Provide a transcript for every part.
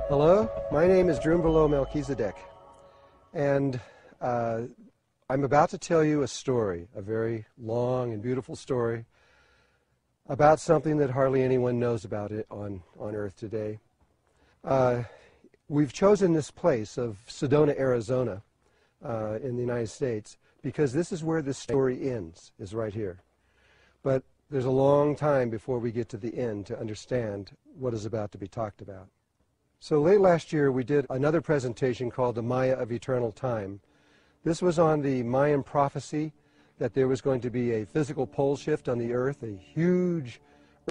Hello, my name is Drunvalo Melchizedek, and I'm about to tell you a story, a very long and beautiful story about something that hardly anyone knows about it on Earth today. We've chosen this place of Sedona, Arizona, in the United States, because this is where this story ends, is right here. But there's a long time before we get to the end to understand what is about to be talked about. So late last year, we did another presentation called The Maya of Eternal Time. This was on the Mayan prophecy that there was going to be a physical pole shift on the Earth, a huge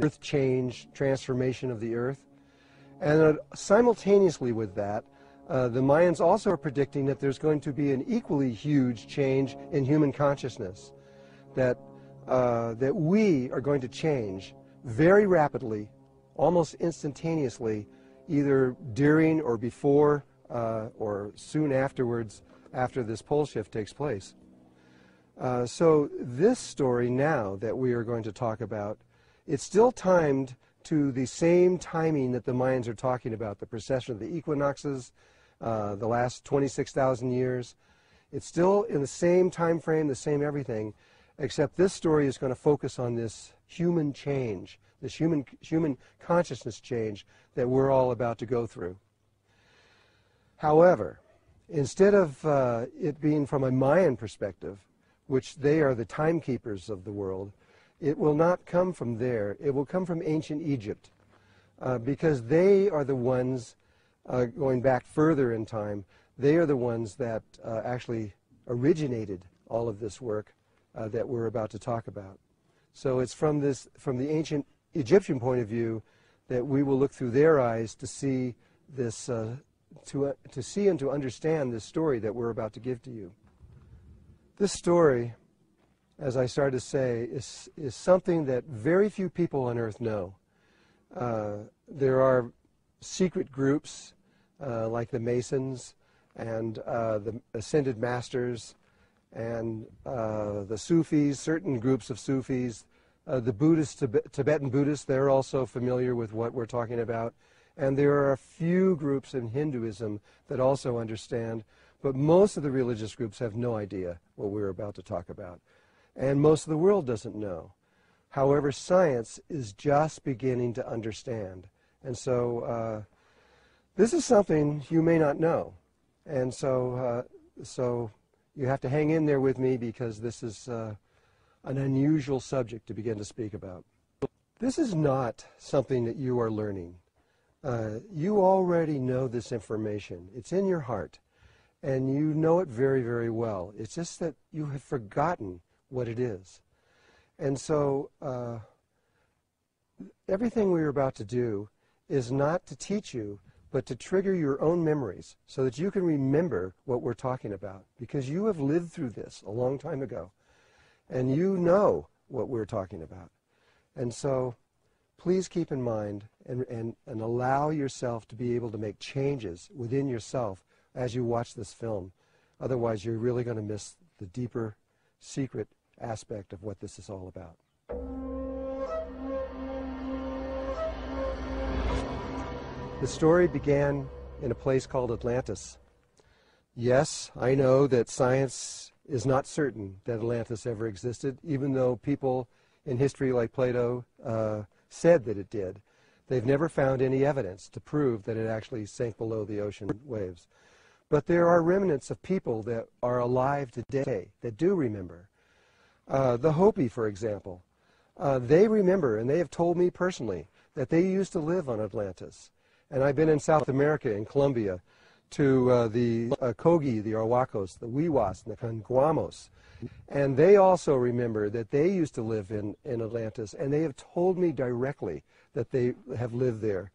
Earth change, transformation of the Earth. And simultaneously with that, the Mayans also are predicting that there's going to be an equally huge change in human consciousness, that we are going to change very rapidly, almost instantaneously, either during or before or soon afterwards, after this pole shift takes place. So this story now that we are going to talk about, it's still timed to the same timing that the Mayans are talking about, the precession of the equinoxes, the last 26,000 years. It's still in the same time frame, the same everything, except this story is going to focus on this human change, this human consciousness change that we're all about to go through. However, instead of it being from a Mayan perspective, which they are the timekeepers of the world, it will not come from there. It will come from ancient Egypt, because they are the ones, going back further in time, they are the ones that actually originated all of this work that we're about to talk about. So it's from the ancient Egyptian point of view that we will look through their eyes to see this, to see and to understand this story that we're about to give to you. This story, as I started to say, is something that very few people on Earth know. There are secret groups like the Masons and the Ascended Masters and the Sufis, certain groups of Sufis. The Buddhists, Tibetan Buddhists, they're also familiar with what we're talking about. And there are a few groups in Hinduism that also understand, but most of the religious groups have no idea what we're about to talk about. And most of the world doesn't know. However, science is just beginning to understand. And so this is something you may not know. And so you have to hang in there with me, because this is an unusual subject to begin to speak about. This is not something that you are learning. You already know this information. It's in your heart, and you know it very, very well. It's just that you have forgotten what it is. And so everything we're about to do is not to teach you, but to trigger your own memories so that you can remember what we're talking about, because you have lived through this a long time ago. And you know what we're talking about. And so please keep in mind and allow yourself to be able to make changes within yourself as you watch this film. Otherwise, you're really going to miss the deeper, secret aspect of what this is all about. The story began in a place called Atlantis. Yes, I know that science is not certain that Atlantis ever existed, even though people in history like Plato said that it did. They've never found any evidence to prove that it actually sank below the ocean waves. But there are remnants of people that are alive today that do remember. The Hopi, for example, they remember, and they have told me personally, that they used to live on Atlantis. And I've been in South America, in Colombia, to the Kogi, the Arhuacos, the Wiwas, and the Canguamos. And they also remember that they used to live in Atlantis, and they have told me directly that they have lived there.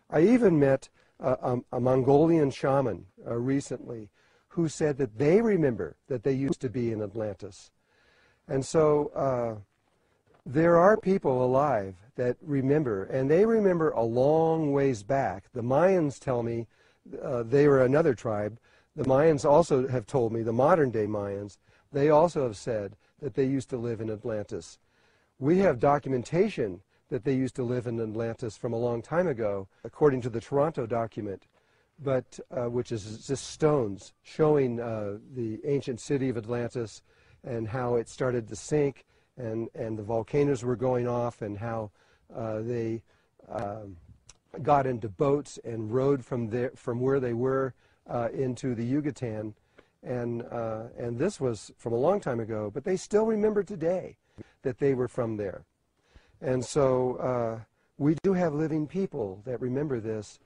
I even met a Mongolian shaman recently who said that they remember that they used to be in Atlantis. And so there are people alive that remember, and they remember a long ways back. The Mayans tell me they were another tribe. The Mayans also have told me, the modern-day Mayans, they also have said that they used to live in Atlantis. We have documentation that they used to live in Atlantis from a long time ago, according to the Toronto document. which is just stones showing the ancient city of Atlantis and how it started to sink, and the volcanoes were going off, and how they got into boats and rode from where they were into the Yucatan. And this was from a long time ago, but they still remember today that they were from there. And so we do have living people that remember this,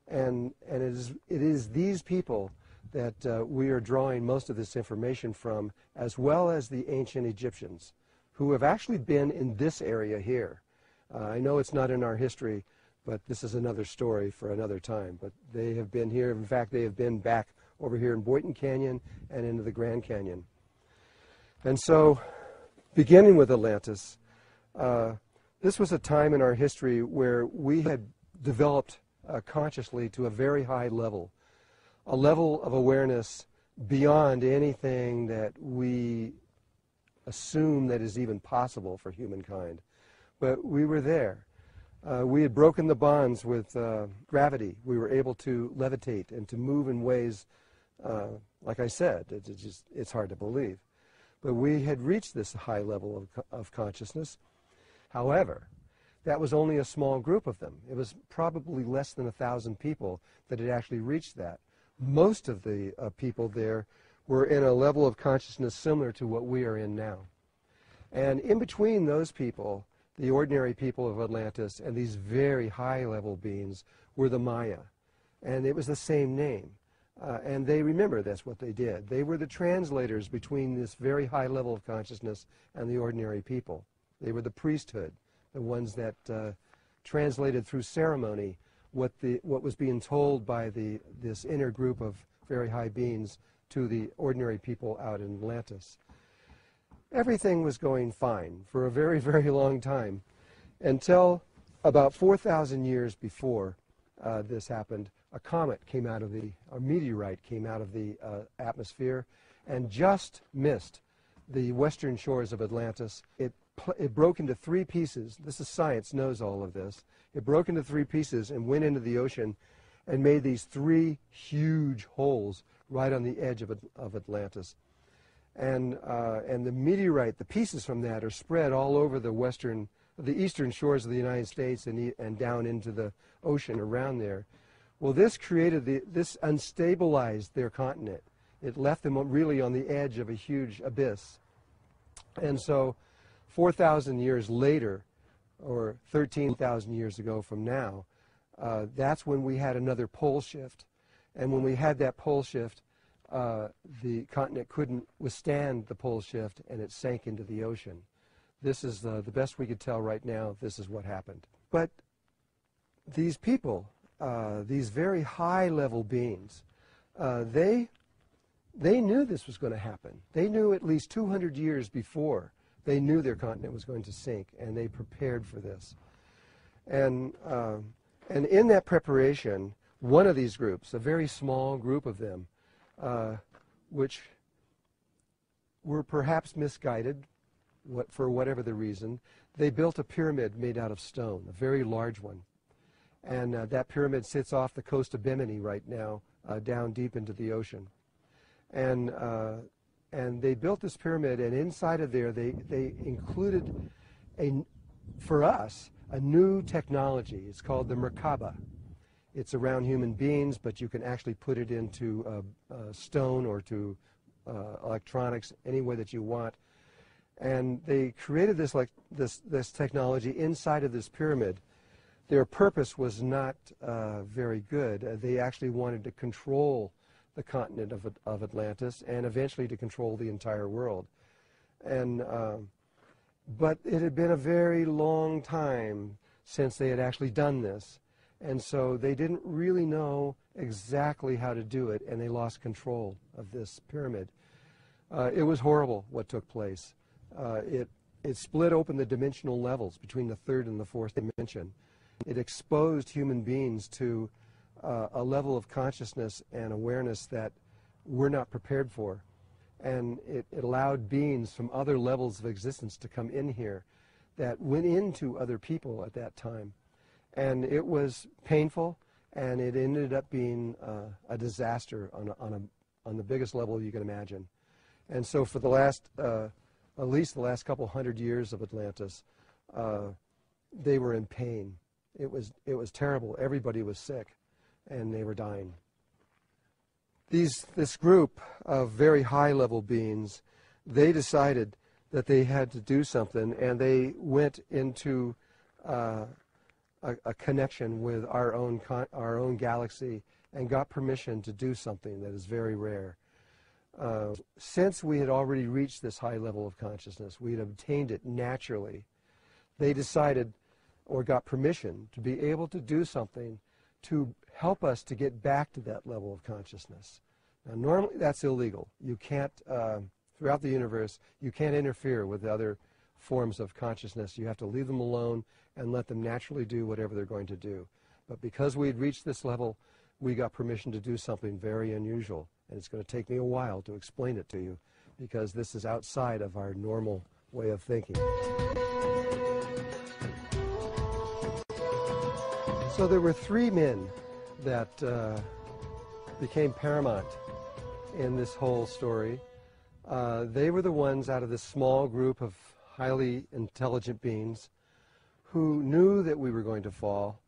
and it is these people that we are drawing most of this information from, as well as the ancient Egyptians, who have actually been in this area here. I know it's not in our history, but this is another story for another time. But they have been here. In fact, they have been back over here in Boynton Canyon and into the Grand Canyon. And so, beginning with Atlantis, this was a time in our history where we had developed consciously to a very high level, a level of awareness beyond anything that we assume that is even possible for humankind. But we were there. We had broken the bonds with gravity. We were able to levitate and to move in ways, like I said, it's hard to believe. But we had reached this high level of consciousness. However, that was only a small group of them. It was probably less than 1,000 people that had actually reached that. Most of the people there were in a level of consciousness similar to what we are in now. And in between those people, the ordinary people of Atlantis and these very high-level beings were the Maya. And it was the same name. And they remember that's what they did. They were the translators between this very high level of consciousness and the ordinary people. They were the priesthood, the ones that translated through ceremony what was being told by this inner group of very high beings to the ordinary people out in Atlantis. Everything was going fine for a very, very long time until about 4,000 years before this happened. A comet came out of a meteorite came out of the atmosphere and just missed the western shores of Atlantis. It broke into 3 pieces. This is science, knows all of this. It broke into 3 pieces and went into the ocean and made these 3 huge holes right on the edge of Atlantis. And the meteorite, the pieces from that, are spread all over the eastern shores of the United States and down into the ocean around there. Well, this unstabilized their continent. It left them really on the edge of a huge abyss. And so 4,000 years later, or 13,000 years ago from now, that's when we had another pole shift. And when we had that pole shift, the continent couldn't withstand the pole shift, and it sank into the ocean. This is the best we could tell right now. This is what happened. But these people, these very high-level beings, they knew this was going to happen. They knew at least 200 years before. They knew their continent was going to sink, and they prepared for this. And in that preparation, one of these groups, a very small group of them, which were perhaps misguided for whatever the reason, they built a pyramid made out of stone, a very large one. And that pyramid sits off the coast of Bimini right now, down deep into the ocean. And they built this pyramid, and inside of there they included, for us, a new technology. It's called the Merkaba. It's around human beings, but you can actually put it into stone or to electronics, any way that you want. And they created this technology inside of this pyramid. Their purpose was not very good. They actually wanted to control the continent of Atlantis and eventually to control the entire world. But it had been a very long time since they had actually done this. And so they didn't really know exactly how to do it, and they lost control of this pyramid. It was horrible what took place. It split open the dimensional levels between the 3rd and the 4th dimension. It exposed human beings to a level of consciousness and awareness that we're not prepared for. And it allowed beings from other levels of existence to come in here that went into other people at that time. And it was painful, and it ended up being a disaster on the biggest level you can imagine. And so for the last, at least the last couple hundred years of Atlantis, they were in pain. It was terrible. Everybody was sick, and they were dying. This group of very high-level beings, they decided that they had to do something, and they went into a connection with our own galaxy and got permission to do something that is very rare. Since we had already reached this high level of consciousness, we had obtained it naturally, they decided or got permission to be able to do something to help us to get back to that level of consciousness. Now, normally that's illegal. You can't, throughout the universe, you can't interfere with other forms of consciousness. You have to leave them alone and let them naturally do whatever they're going to do. But because we had reached this level, we got permission to do something very unusual. And it's going to take me a while to explain it to you, because this is outside of our normal way of thinking. So there were three men that became paramount in this whole story. They were the ones out of this small group of highly intelligent beings who knew that we were going to fall,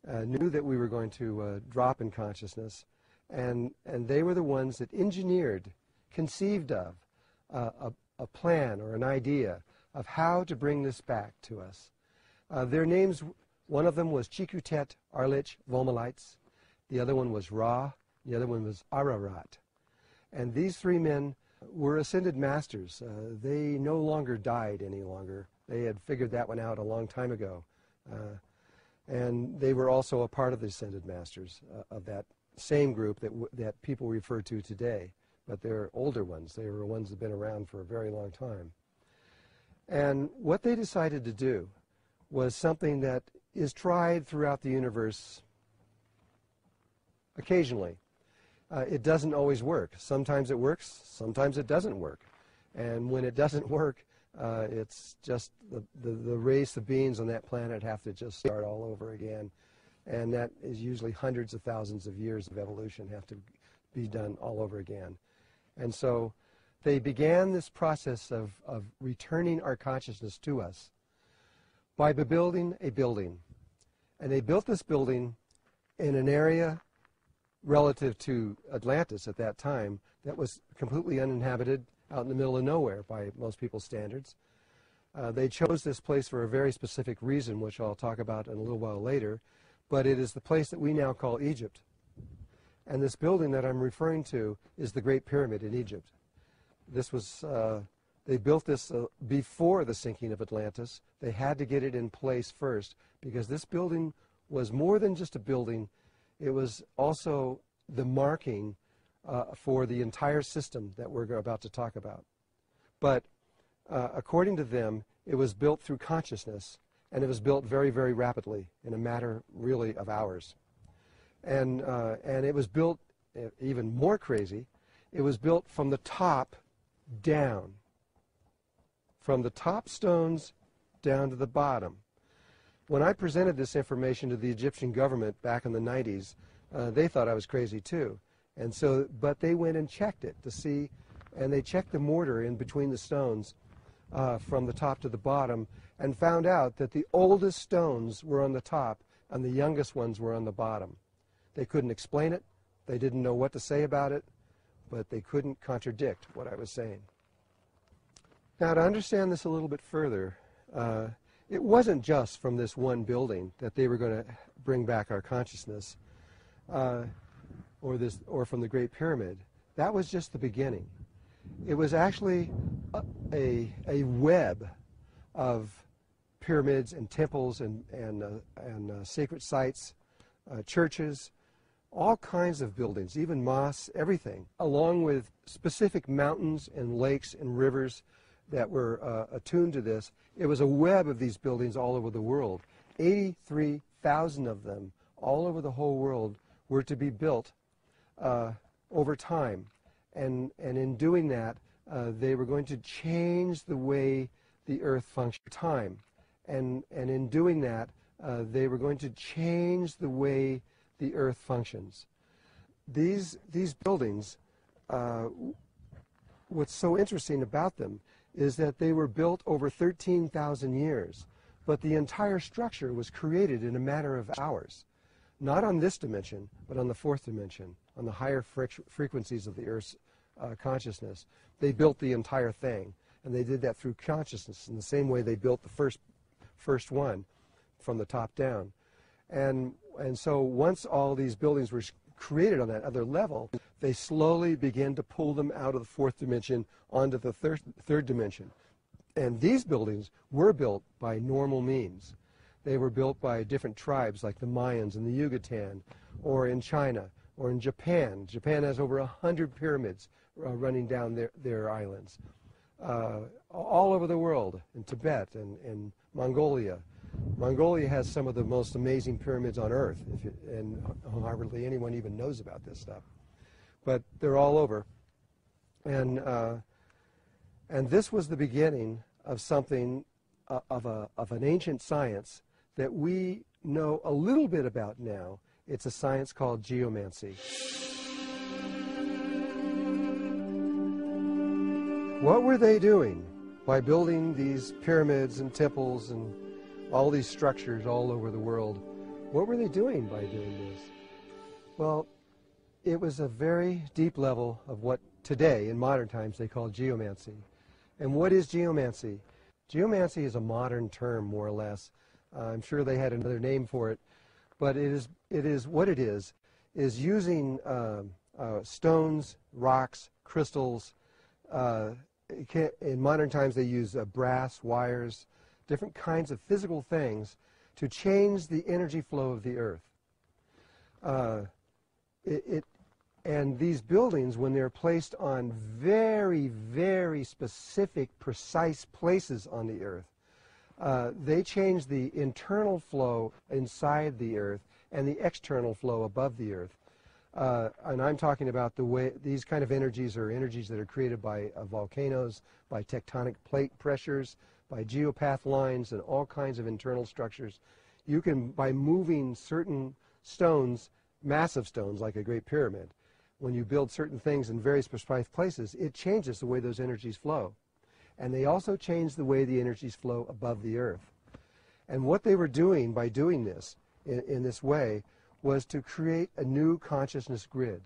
knew that we were going to drop in consciousness, and they were the ones that engineered, conceived of a plan or an idea of how to bring this back to us. Their names, one of them was Chikutet Arlich Vomalites, the other one was Ra, the other one was Ararat. And these three men were ascended masters. They no longer died any longer. They had figured that one out a long time ago. And they were also a part of the ascended masters of that same group that people refer to today. But they're older ones. They were ones that have been around for a very long time. And what they decided to do was something that is tried throughout the universe occasionally. It doesn't always work. Sometimes it works, sometimes it doesn't work. And when it doesn't work, it's just the race of beings on that planet have to just start all over again. And that is usually hundreds of thousands of years of evolution have to be done all over again. And so they began this process of returning our consciousness to us by building a building. And they built this building in an area relative to Atlantis at that time that was completely uninhabited, out in the middle of nowhere by most people's standards. They chose this place for a very specific reason, which I'll talk about in a little while later, but it is the place that we now call Egypt. And this building that I'm referring to is the Great Pyramid in Egypt. This was, they built this before the sinking of Atlantis. They had to get it in place first, because this building was more than just a building. It was also the marking for the entire system that we're about to talk about. But according to them, it was built through consciousness, and it was built very, very rapidly in a matter really of hours. And it was built even more crazy. It was built from the top down, from the top stones down to the bottom. When I presented this information to the Egyptian government back in the 90s, they thought I was crazy too. And so, but they went and checked it to see, and they checked the mortar in between the stones from the top to the bottom, and found out that the oldest stones were on the top and the youngest ones were on the bottom. They couldn't explain it, they didn't know what to say about it, but they couldn't contradict what I was saying. Now, to understand this a little bit further, it wasn't just from this one building that they were going to bring back our consciousness, or from the Great Pyramid. That was just the beginning. It was actually a web of pyramids and temples and sacred sites, churches, all kinds of buildings, even mosques, everything, along with specific mountains and lakes and rivers that were attuned to this. It was a web of these buildings all over the world. 83,000 of them all over the whole world were to be built over time. And in doing that, they were going to change the way the earth functioned time. And in doing that, they were going to change the way the earth functions. These buildings, what's so interesting about them is that they were built over 13,000 years, but the entire structure was created in a matter of hours. Not on this dimension, but on the fourth dimension, on the higher frequencies of the Earth's consciousness. They built the entire thing, and they did that through consciousness in the same way they built the first one from the top down. And so once all these buildings were created on that other level, they slowly began to pull them out of the fourth dimension onto the third dimension. And these buildings were built by normal means. They were built by different tribes like the Mayans in the Yucatan, or in China, or in Japan. Japan has over 100 pyramids running down their islands. All over the world, in Tibet and Mongolia. Mongolia has some of the most amazing pyramids on Earth, and hardly anyone even knows about this stuff. But they're all over. And this was the beginning of something, of an ancient science that we know a little bit about now. It's a science called geomancy. What were they doing by building these pyramids and temples and all these structures all over the world? What were they doing by doing this? Well, it was a very deep level of what today, in modern times, they call geomancy. And what is geomancy? Geomancy is a modern term, more or less. I'm sure they had another name for it, but it is what it is using stones, rocks, crystals. In modern times, they use brass, wires, different kinds of physical things to change the energy flow of the earth. And these buildings, when they're placed on very, very specific, precise places on the earth, they change the internal flow inside the earth and the external flow above the earth. And I'm talking about the way these kind of energies are energies that are created by volcanoes, by tectonic plate pressures, by geopath lines, and all kinds of internal structures. You can, by moving certain stones, massive stones like a Great Pyramid, when you build certain things in very precise places, it changes the way those energies flow. And they also change the way the energies flow above the earth. And what they were doing by doing this in this way was to create a new consciousness grid,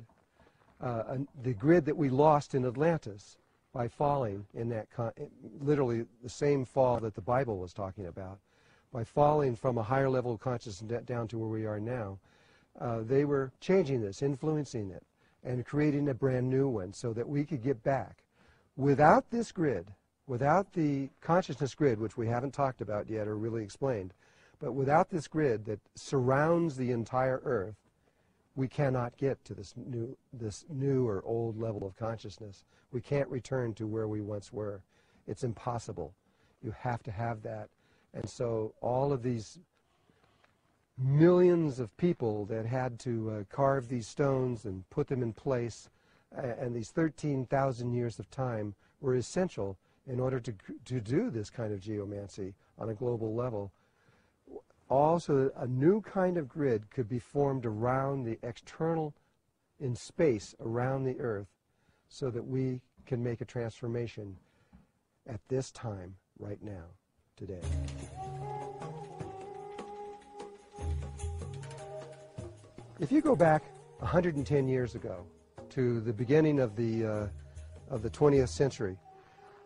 the grid that we lost in Atlantis by falling in that, literally the same fall that the Bible was talking about. By falling from a higher level of consciousness down to where we are now, they were changing this, influencing it, and creating a brand new one so that we could get back. Without this grid, without the consciousness grid, which we haven't talked about yet or really explained, but without this grid that surrounds the entire earth, we cannot get to this new or old level of consciousness. We can't return to where we once were. It's impossible. You have to have that. And so all of these millions of people that had to carve these stones and put them in place, and these 13,000 years of time were essential in order to do this kind of geomancy on a global level. Also, a new kind of grid could be formed around the external, in space, around the earth, so that we can make a transformation at this time, right now, today. If you go back 110 years ago to the beginning of the 20th century,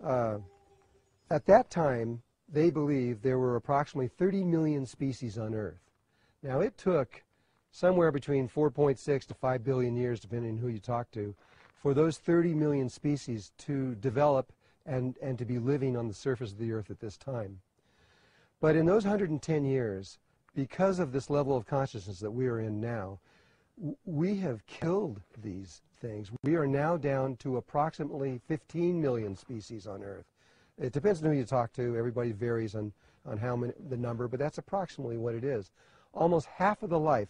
at that time, they believed there were approximately 30 million species on Earth. Now, it took somewhere between 4.6 to 5 billion years, depending on who you talk to, for those 30 million species to develop and to be living on the surface of the Earth at this time. But in those 110 years, because of this level of consciousness that we are in now, we have killed these things. We are now down to approximately 15 million species on Earth. It depends on who you talk to. Everybody varies on how many, the number, but that's approximately what it is. Almost half of the life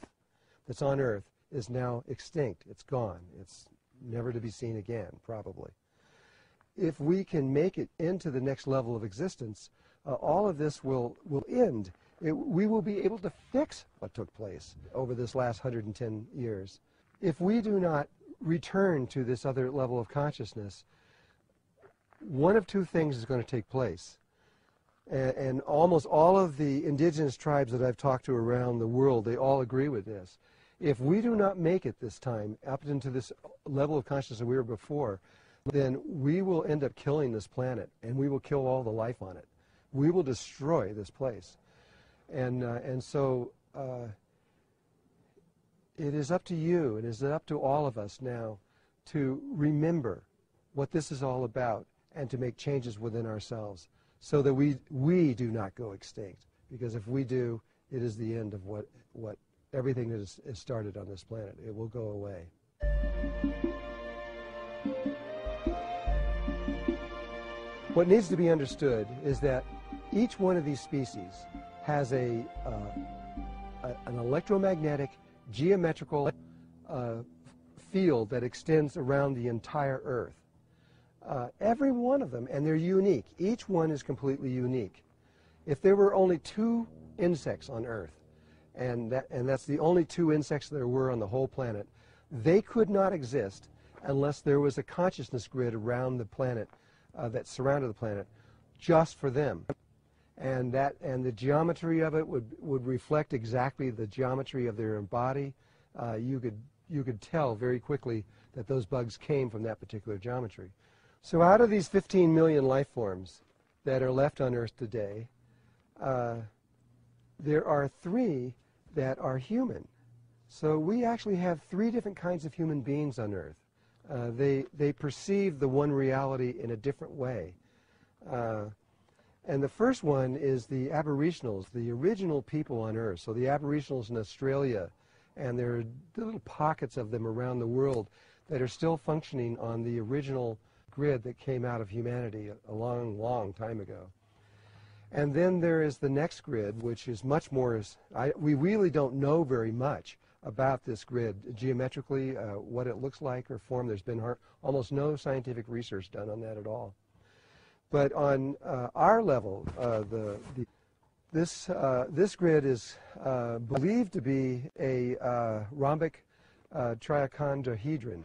that's on Earth is now extinct. It's gone. It's never to be seen again, probably. If we can make it into the next level of existence, all of this will end. We will be able to fix what took place over this last 110 years. If we do not return to this other level of consciousness, one of two things is going to take place. And almost all of the indigenous tribes that I've talked to around the world, they all agree with this. If we do not make it this time up into this level of consciousness that we were before, then we will end up killing this planet, and we will kill all the life on it. We will destroy this place. And so it is up to you, it is up to all of us now to remember what this is all about and to make changes within ourselves so that we do not go extinct. Because if we do, it is the end of what everything that is started on this planet. It will go away. What needs to be understood is that each one of these species has an electromagnetic, geometrical field that extends around the entire Earth. Every one of them, and they're unique. Each one is completely unique. If there were only 2 insects on Earth, and that's the only 2 insects there were on the whole planet, they could not exist unless there was a consciousness grid around the planet that surrounded the planet just for them. And the geometry of it would reflect exactly the geometry of their body. You could tell very quickly that those bugs came from that particular geometry. So out of these 15 million life forms that are left on Earth today, there are 3 that are human. So we actually have 3 different kinds of human beings on Earth. They perceive the one reality in a different way. And the first one is the Aboriginals, the original people on Earth. So the Aboriginals in Australia, and there are little pockets of them around the world that are still functioning on the original grid that came out of humanity a long, long time ago. And then there is the next grid, which is much more, we really don't know very much about this grid geometrically, what it looks like or form. There's been almost no scientific research done on that at all. But on our level, this grid is believed to be a rhombic triacondohedron,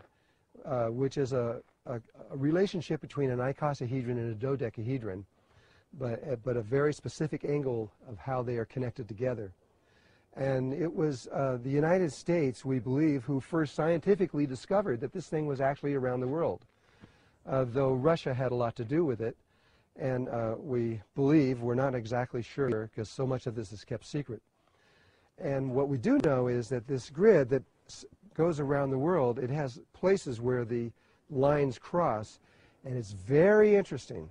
which is a relationship between an icosahedron and a dodecahedron, but a very specific angle of how they are connected together. And it was the United States, we believe, who first scientifically discovered that this thing was actually around the world, though Russia had a lot to do with it. And we believe, we're not exactly sure because so much of this is kept secret. And what we do know is that this grid that goes around the world, it has places where the lines cross, and it's very interesting,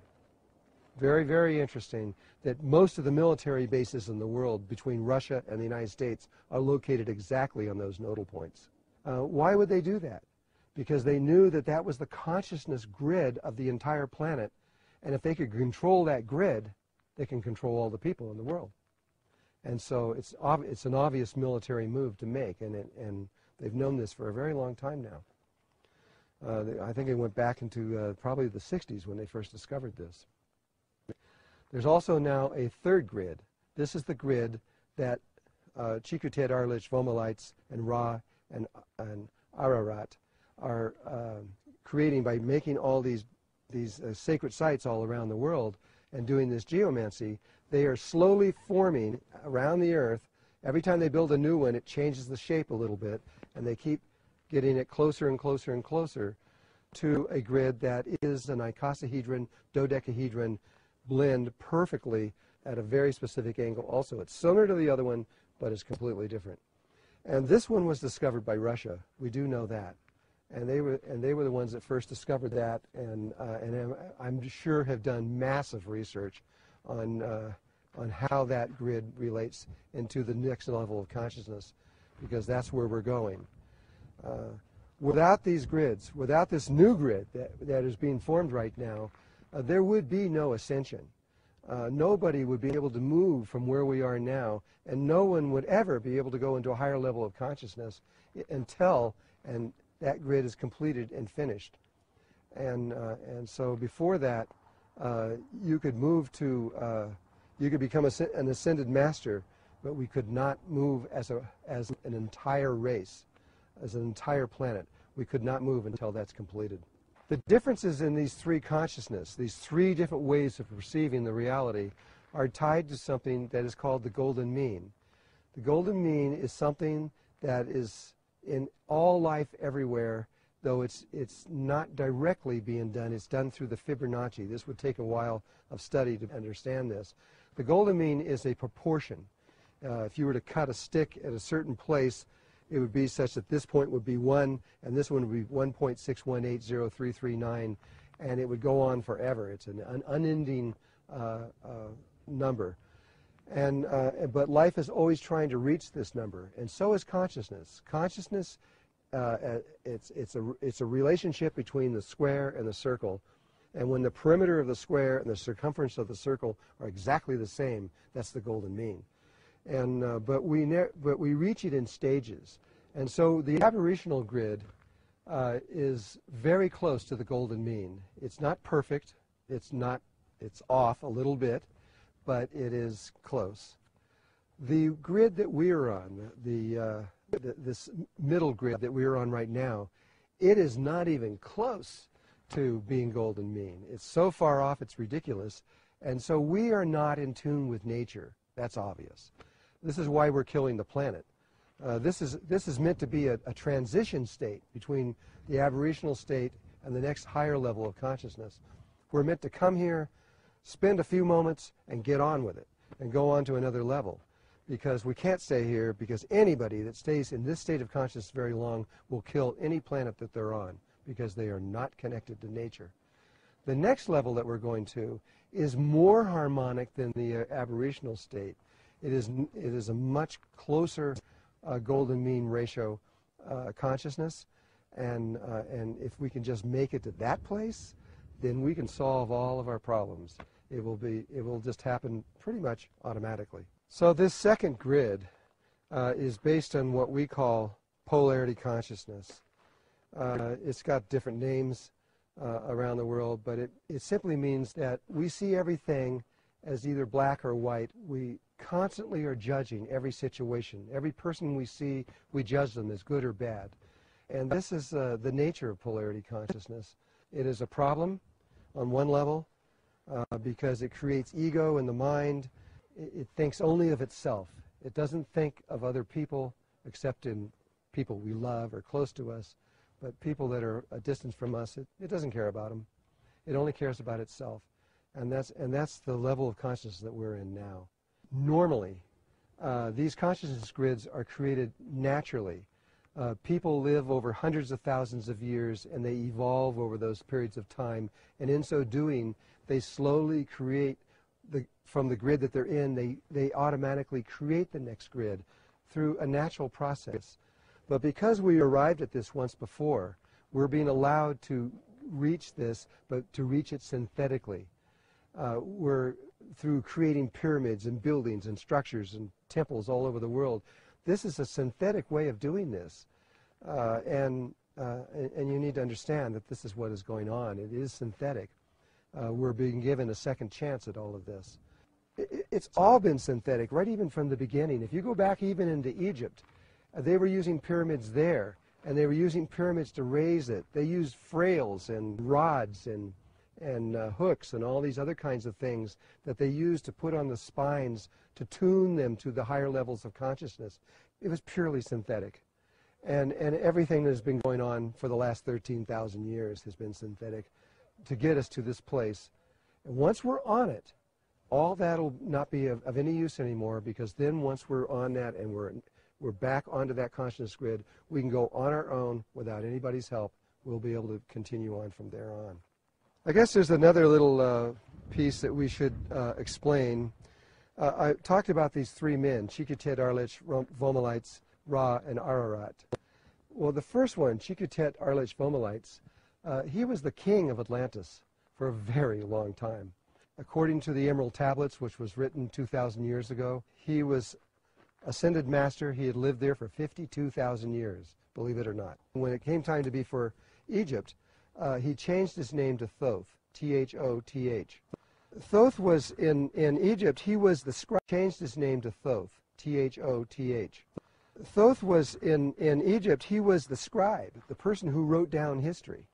very, very interesting that most of the military bases in the world between Russia and the United States are located exactly on those nodal points. Why would they do that? Because they knew that that was the consciousness grid of the entire planet, and if they could control that grid, they can control all the people in the world. And so it's an obvious military move to make, and they've known this for a very long time now. I think it went back into probably the 60s when they first discovered this. There's also now a third grid. This is the grid that Chikutet, Arlich, Vomalites, and Ra and Ararat are creating by making all these sacred sites all around the world and doing this geomancy. They are slowly forming around the Earth. Every time they build a new one, it changes the shape a little bit, and they keep getting it closer and closer and closer to a grid that is an icosahedron, dodecahedron blend perfectly at a very specific angle. Also, it's similar to the other one, but it's completely different. And this one was discovered by Russia. We do know that. And they were the ones that first discovered that, and I'm sure have done massive research on how that grid relates into the next level of consciousness, because that's where we're going. Without these grids, without this new grid that is being formed right now, there would be no ascension. Nobody would be able to move from where we are now, and no one would ever be able to go into a higher level of consciousness until that grid is completed and finished. And so before that, you could move to You could become an ascended master, but we could not move as an entire race, as an entire planet. We could not move until that's completed. The differences in these three consciousness, these three different ways of perceiving the reality, are tied to something that is called the golden mean. The golden mean is something that is in all life everywhere, though it's not directly being done. It's done through the Fibonacci. This would take a while of study to understand this. The golden mean is a proportion. If you were to cut a stick at a certain place, it would be such that this point would be 1, and this one would be 1.6180339, and it would go on forever. It's an unending number. But life is always trying to reach this number, and so is consciousness. Consciousness, it's a relationship between the square and the circle, and when the perimeter of the square and the circumference of the circle are exactly the same, that's the golden mean. But we reach it in stages, and so the aberrational grid is very close to the golden mean. It's not perfect. It's off a little bit, but it is close. The grid that we're on, this middle grid that we're on right now, it is not even close to being golden mean. It's so far off, it's ridiculous. And so we are not in tune with nature. That's obvious. This is why we're killing the planet. This is meant to be a transition state between the aberrational state and the next higher level of consciousness. We're meant to come here, spend a few moments, and get on with it, and go on to another level. Because we can't stay here, because anybody that stays in this state of consciousness very long will kill any planet that they're on, because they are not connected to nature. The next level that we're going to is more harmonic than the aberrational state. It is a much closer golden mean ratio consciousness, and if we can just make it to that place, then we can solve all of our problems. It will just happen pretty much automatically. So this second grid is based on what we call polarity consciousness. It's got different names around the world, but it simply means that we see everything as either black or white. We constantly are judging every situation. Every person we see, we judge them as good or bad. And this is the nature of polarity consciousness. It is a problem on one level because it creates ego in the mind. It thinks only of itself. It doesn't think of other people except in people we love or close to us. But people that are a distance from us, it doesn't care about them. It only cares about itself. And that's the level of consciousness that we're in now. Normally, these consciousness grids are created naturally. People live over hundreds of thousands of years, and they evolve over those periods of time. And in so doing, they slowly create, from the grid that they're in, they automatically create the next grid through a natural process. But because we arrived at this once before, we're being allowed to reach this, but to reach it synthetically. We're through creating pyramids and buildings and structures and temples all over the world. This is a synthetic way of doing this. And you need to understand that this is what is going on. It is synthetic. We're being given a second chance at all of this. It's all been synthetic, right even from the beginning. If you go back even into Egypt, they were using pyramids there, and they were using pyramids to raise it. They used frails and rods and hooks and all these other kinds of things that they used to put on the spines to tune them to the higher levels of consciousness. It was purely synthetic. And everything that has been going on for the last 13,000 years has been synthetic to get us to this place. And once we're on it, all that will not be of any use anymore, because then once we're on that and we're back onto that consciousness grid, we can go on our own without anybody's help. We'll be able to continue on from there on. I guess there's another little piece that we should explain. I talked about these three men, Chikutet, Arlich, Vomalites, Ra, and Ararat. Well, the first one, Chikutet, Arlich, Vomalites, he was the king of Atlantis for a very long time. According to the Emerald Tablets, which was written 2,000 years ago, he was ascended master. He had lived there for 52,000 years, believe it or not. When it came time to be for Egypt, he changed his name to Thoth, T-H-O-T-H. Thoth was in Egypt, he was the scribe, changed his name to Thoth, T-H-O-T-H. Thoth was in Egypt, he was the scribe, the person who wrote down history.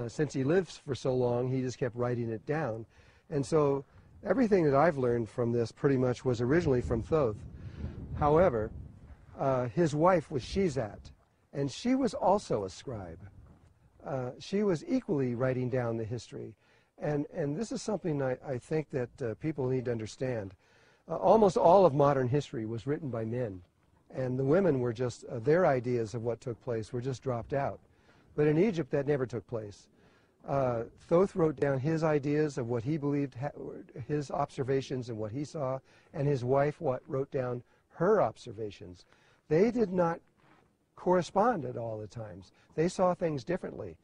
Since he lived for so long, he just kept writing it down. And so everything that I've learned from this pretty much was originally from Thoth. However, his wife was Shizat, and she was also a scribe. She was equally writing down the history. And this is something I think that people need to understand. Almost all of modern history was written by men, and the women were just, their ideas of what took place were just dropped out. But in Egypt, that never took place. Thoth wrote down his ideas of what he believed, his observations and what he saw, and his wife wrote down her observations. They did not correspond at all the times. They saw things differently.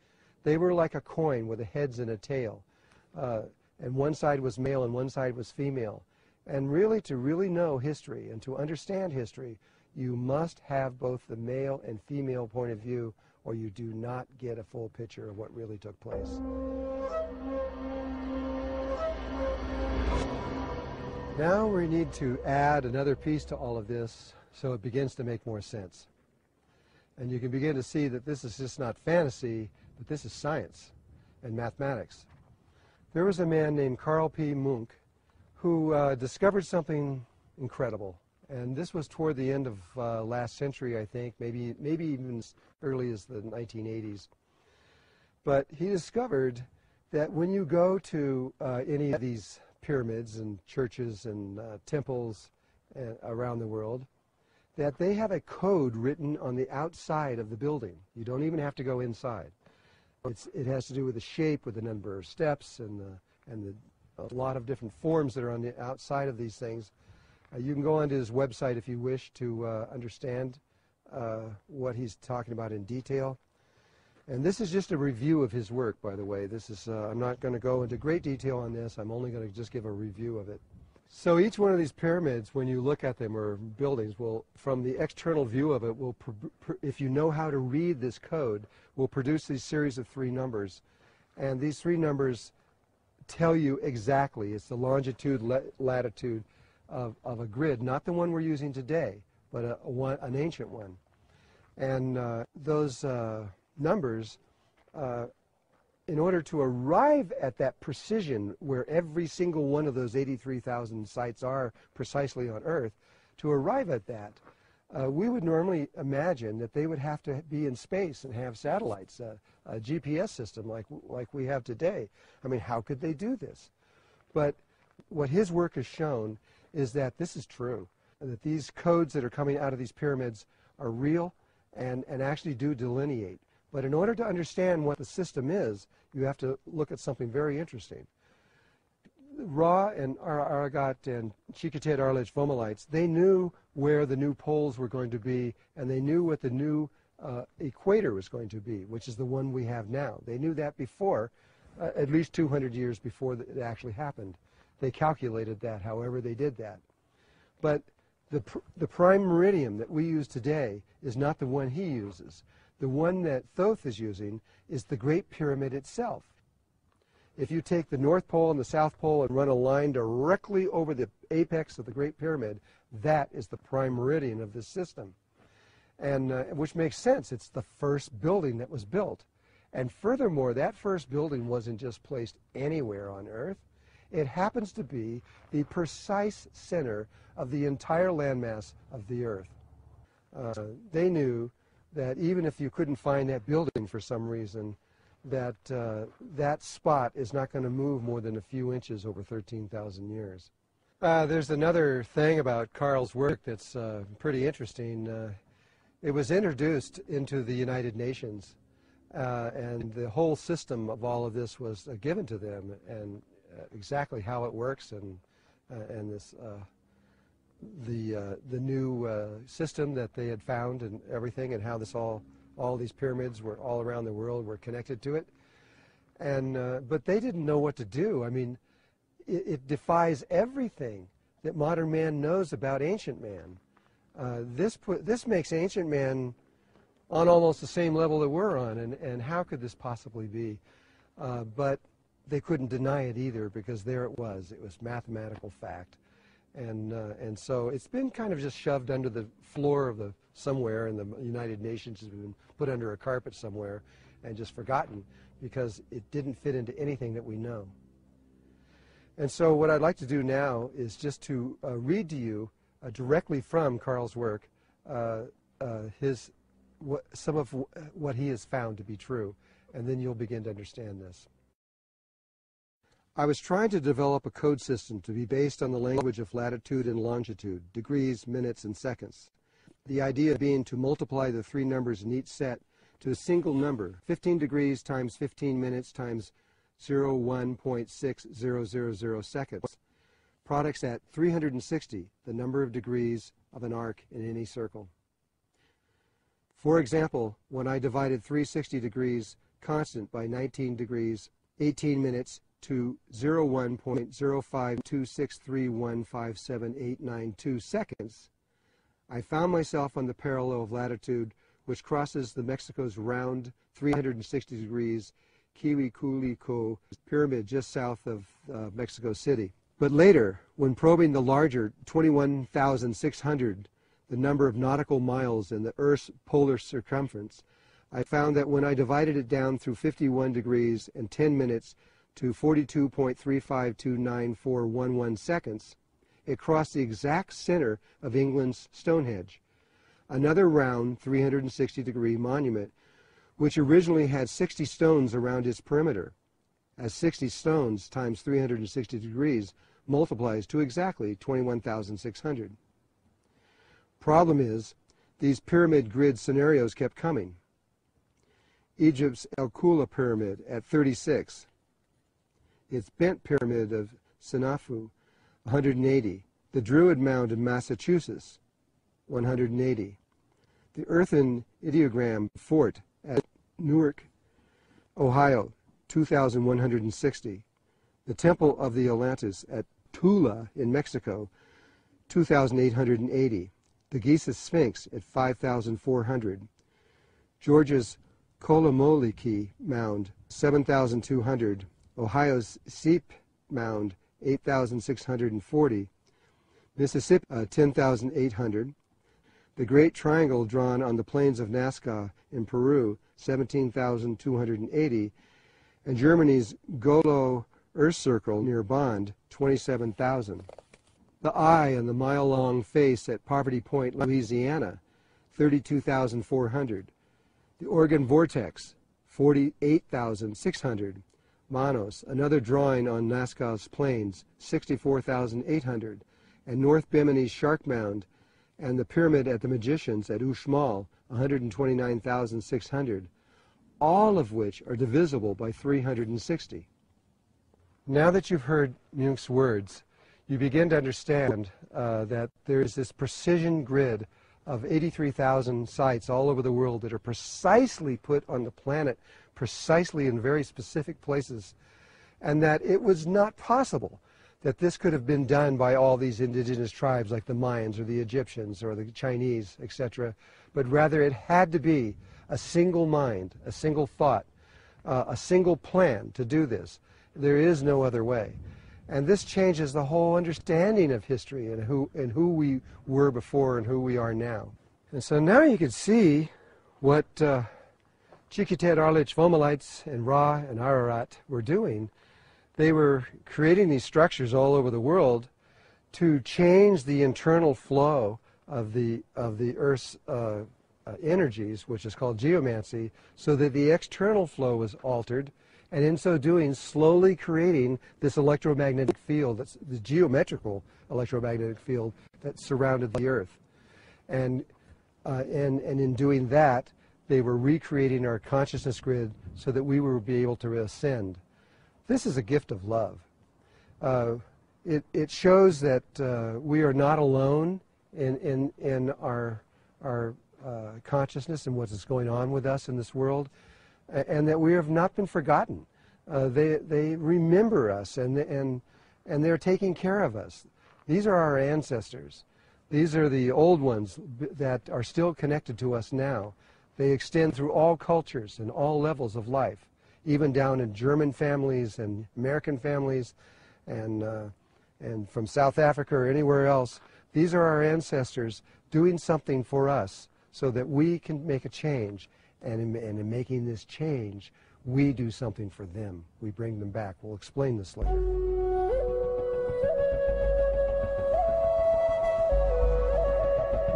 They were like a coin with a heads and a tail. And one side was male and one side was female. And really, to really know history and to understand history, you must have both the male and female point of view, or you do not get a full picture of what really took place. Now we need to add another piece to all of this so it begins to make more sense. And you can begin to see that this is just not fantasy, but this is science and mathematics. There was a man named Carl P. Munk who discovered something incredible. And this was toward the end of last century, I think, maybe even as early as the 1980s. But he discovered that when you go to any of these pyramids and churches and temples around the world, that they have a code written on the outside of the building. You don't even have to go inside. It has to do with the shape, with the number of steps, and a lot of different forms that are on the outside of these things. You can go onto his website if you wish to understand what he's talking about in detail. And this is just a review of his work, by the way. This is, I'm not going to go into great detail on this. I'm only going to just give a review of it. So each one of these pyramids, when you look at them, or buildings, will, from the external view of it, will, if you know how to read this code, will produce these series of 3 numbers. And these 3 numbers tell you exactly, it's the longitude, latitude of a grid, not the one we're using today, but an ancient one. And those numbers, in order to arrive at that precision where every single one of those 83,000 sites are precisely on Earth, to arrive at that, we would normally imagine that they would have to be in space and have satellites, a GPS system like we have today. I mean, how could they do this? But what his work has shown is that this is true, and that these codes that are coming out of these pyramids are real and actually do delineate. But in order to understand what the system is, you have to look at something very interesting. Ra and Aragat and Chikatet Arlich Vomalites, they knew where the new poles were going to be, and they knew what the new equator was going to be, which is the one we have now. They knew that before, at least 200 years before it actually happened. They calculated that, however they did that. But the prime meridian that we use today is not the one he uses. The one that Thoth is using is the Great Pyramid itself. If you take the North Pole and the South Pole and run a line directly over the apex of the Great Pyramid, that is the prime meridian of this system. And which makes sense. It's the first building that was built. And furthermore, that first building wasn't just placed anywhere on Earth. It happens to be the precise center of the entire landmass of the Earth. They knew that even if you couldn't find that building for some reason, that that spot is not going to move more than a few inches over 13,000 years. There's another thing about Carl's work that's pretty interesting. It was introduced into the United Nations, and the whole system of all of this was given to them, and exactly how it works, and this the new system that they had found and everything, and how this all these pyramids were all around the world were connected to it. And but they didn't know what to do. I mean, it defies everything that modern man knows about ancient man. This makes ancient man on almost the same level that we're on, and how could this possibly be? But they couldn't deny it either, because there it was. It was mathematical fact. And so it's been kind of just shoved under the floor of somewhere in the United Nations. Has been put under a carpet somewhere and just forgotten, because it didn't fit into anything that we know. And so what I'd like to do now is just to read to you directly from Carl's work some of what he has found to be true, and then you'll begin to understand this. I was trying to develop a code system to be based on the language of latitude and longitude, degrees, minutes, and seconds. The idea being to multiply the three numbers in each set to a single number, 15 degrees times 15 minutes times 01.6000 seconds. Products at 360, the number of degrees of an arc in any circle. For example, when I divided 360 degrees constant by 19 degrees, 18 minutes to 01.05263157892 seconds, I found myself on the parallel of latitude, which crosses the Mexico's round 360 degrees Quihuiculico pyramid just south of Mexico City. But later, when probing the larger 21,600, the number of nautical miles in the Earth's polar circumference, I found that when I divided it down through 51 degrees and 10 minutes to 42.3529411 seconds, it crossed the exact center of England's Stonehenge, another round 360-degree monument, which originally had 60 stones around its perimeter, as 60 stones times 360 degrees multiplies to exactly 21,600. Problem is, these pyramid grid scenarios kept coming. Egypt's El Kula pyramid at 36, its bent pyramid of Sinafu, 180, the Druid Mound in Massachusetts, 180, the earthen ideogram fort at Newark, Ohio, 2,160, the Temple of the Atlantis at Tula in Mexico, 2,880, the Giza Sphinx at 5,400, Georgia's Kolomoliki Mound, 7,200, Ohio's Seep Mound, 8,640, Mississippi, 10,800, the Great Triangle drawn on the plains of Nazca in Peru, 17,280, and Germany's Golo Earth Circle near Bond, 27,000. The eye and the mile-long face at Poverty Point, Louisiana, 32,400. The Oregon Vortex, 48,600. Manos, another drawing on Nazca's plains, 64,800. And North Bimini's Shark Mound, and the Pyramid at the Magicians at Uxmal, 129,600. All of which are divisible by 360. Now that you've heard Munch's words, you begin to understand that there is this precision grid of 83,000 sites all over the world that are precisely put on the planet, precisely in very specific places, and that it was not possible that this could have been done by all these indigenous tribes like the Mayans or the Egyptians or the Chinese, etc., but rather it had to be a single mind, a single thought, a single plan to do this. There is no other way. And this changes the whole understanding of history and who we were before and who we are now. And so now you can see what Chikitet, Arlich, Fomalites, and Ra and Ararat were doing. They were creating these structures all over the world to change the internal flow of the Earth's energies, which is called geomancy, so that the external flow was altered, and in so doing, slowly creating this electromagnetic field, that's the geometrical electromagnetic field that surrounded the Earth. And in doing that, they were recreating our consciousness grid so that we would be able to ascend. This is a gift of love. It shows that we are not alone in our consciousness and what is going on with us in this world, and that we have not been forgotten. They remember us, and they're taking care of us. These are our ancestors. These are the old ones that are still connected to us now. They extend through all cultures and all levels of life, even down in German families and American families and from South Africa or anywhere else. These are our ancestors doing something for us so that we can make a change. And in making this change, we do something for them. We bring them back. We'll explain this later.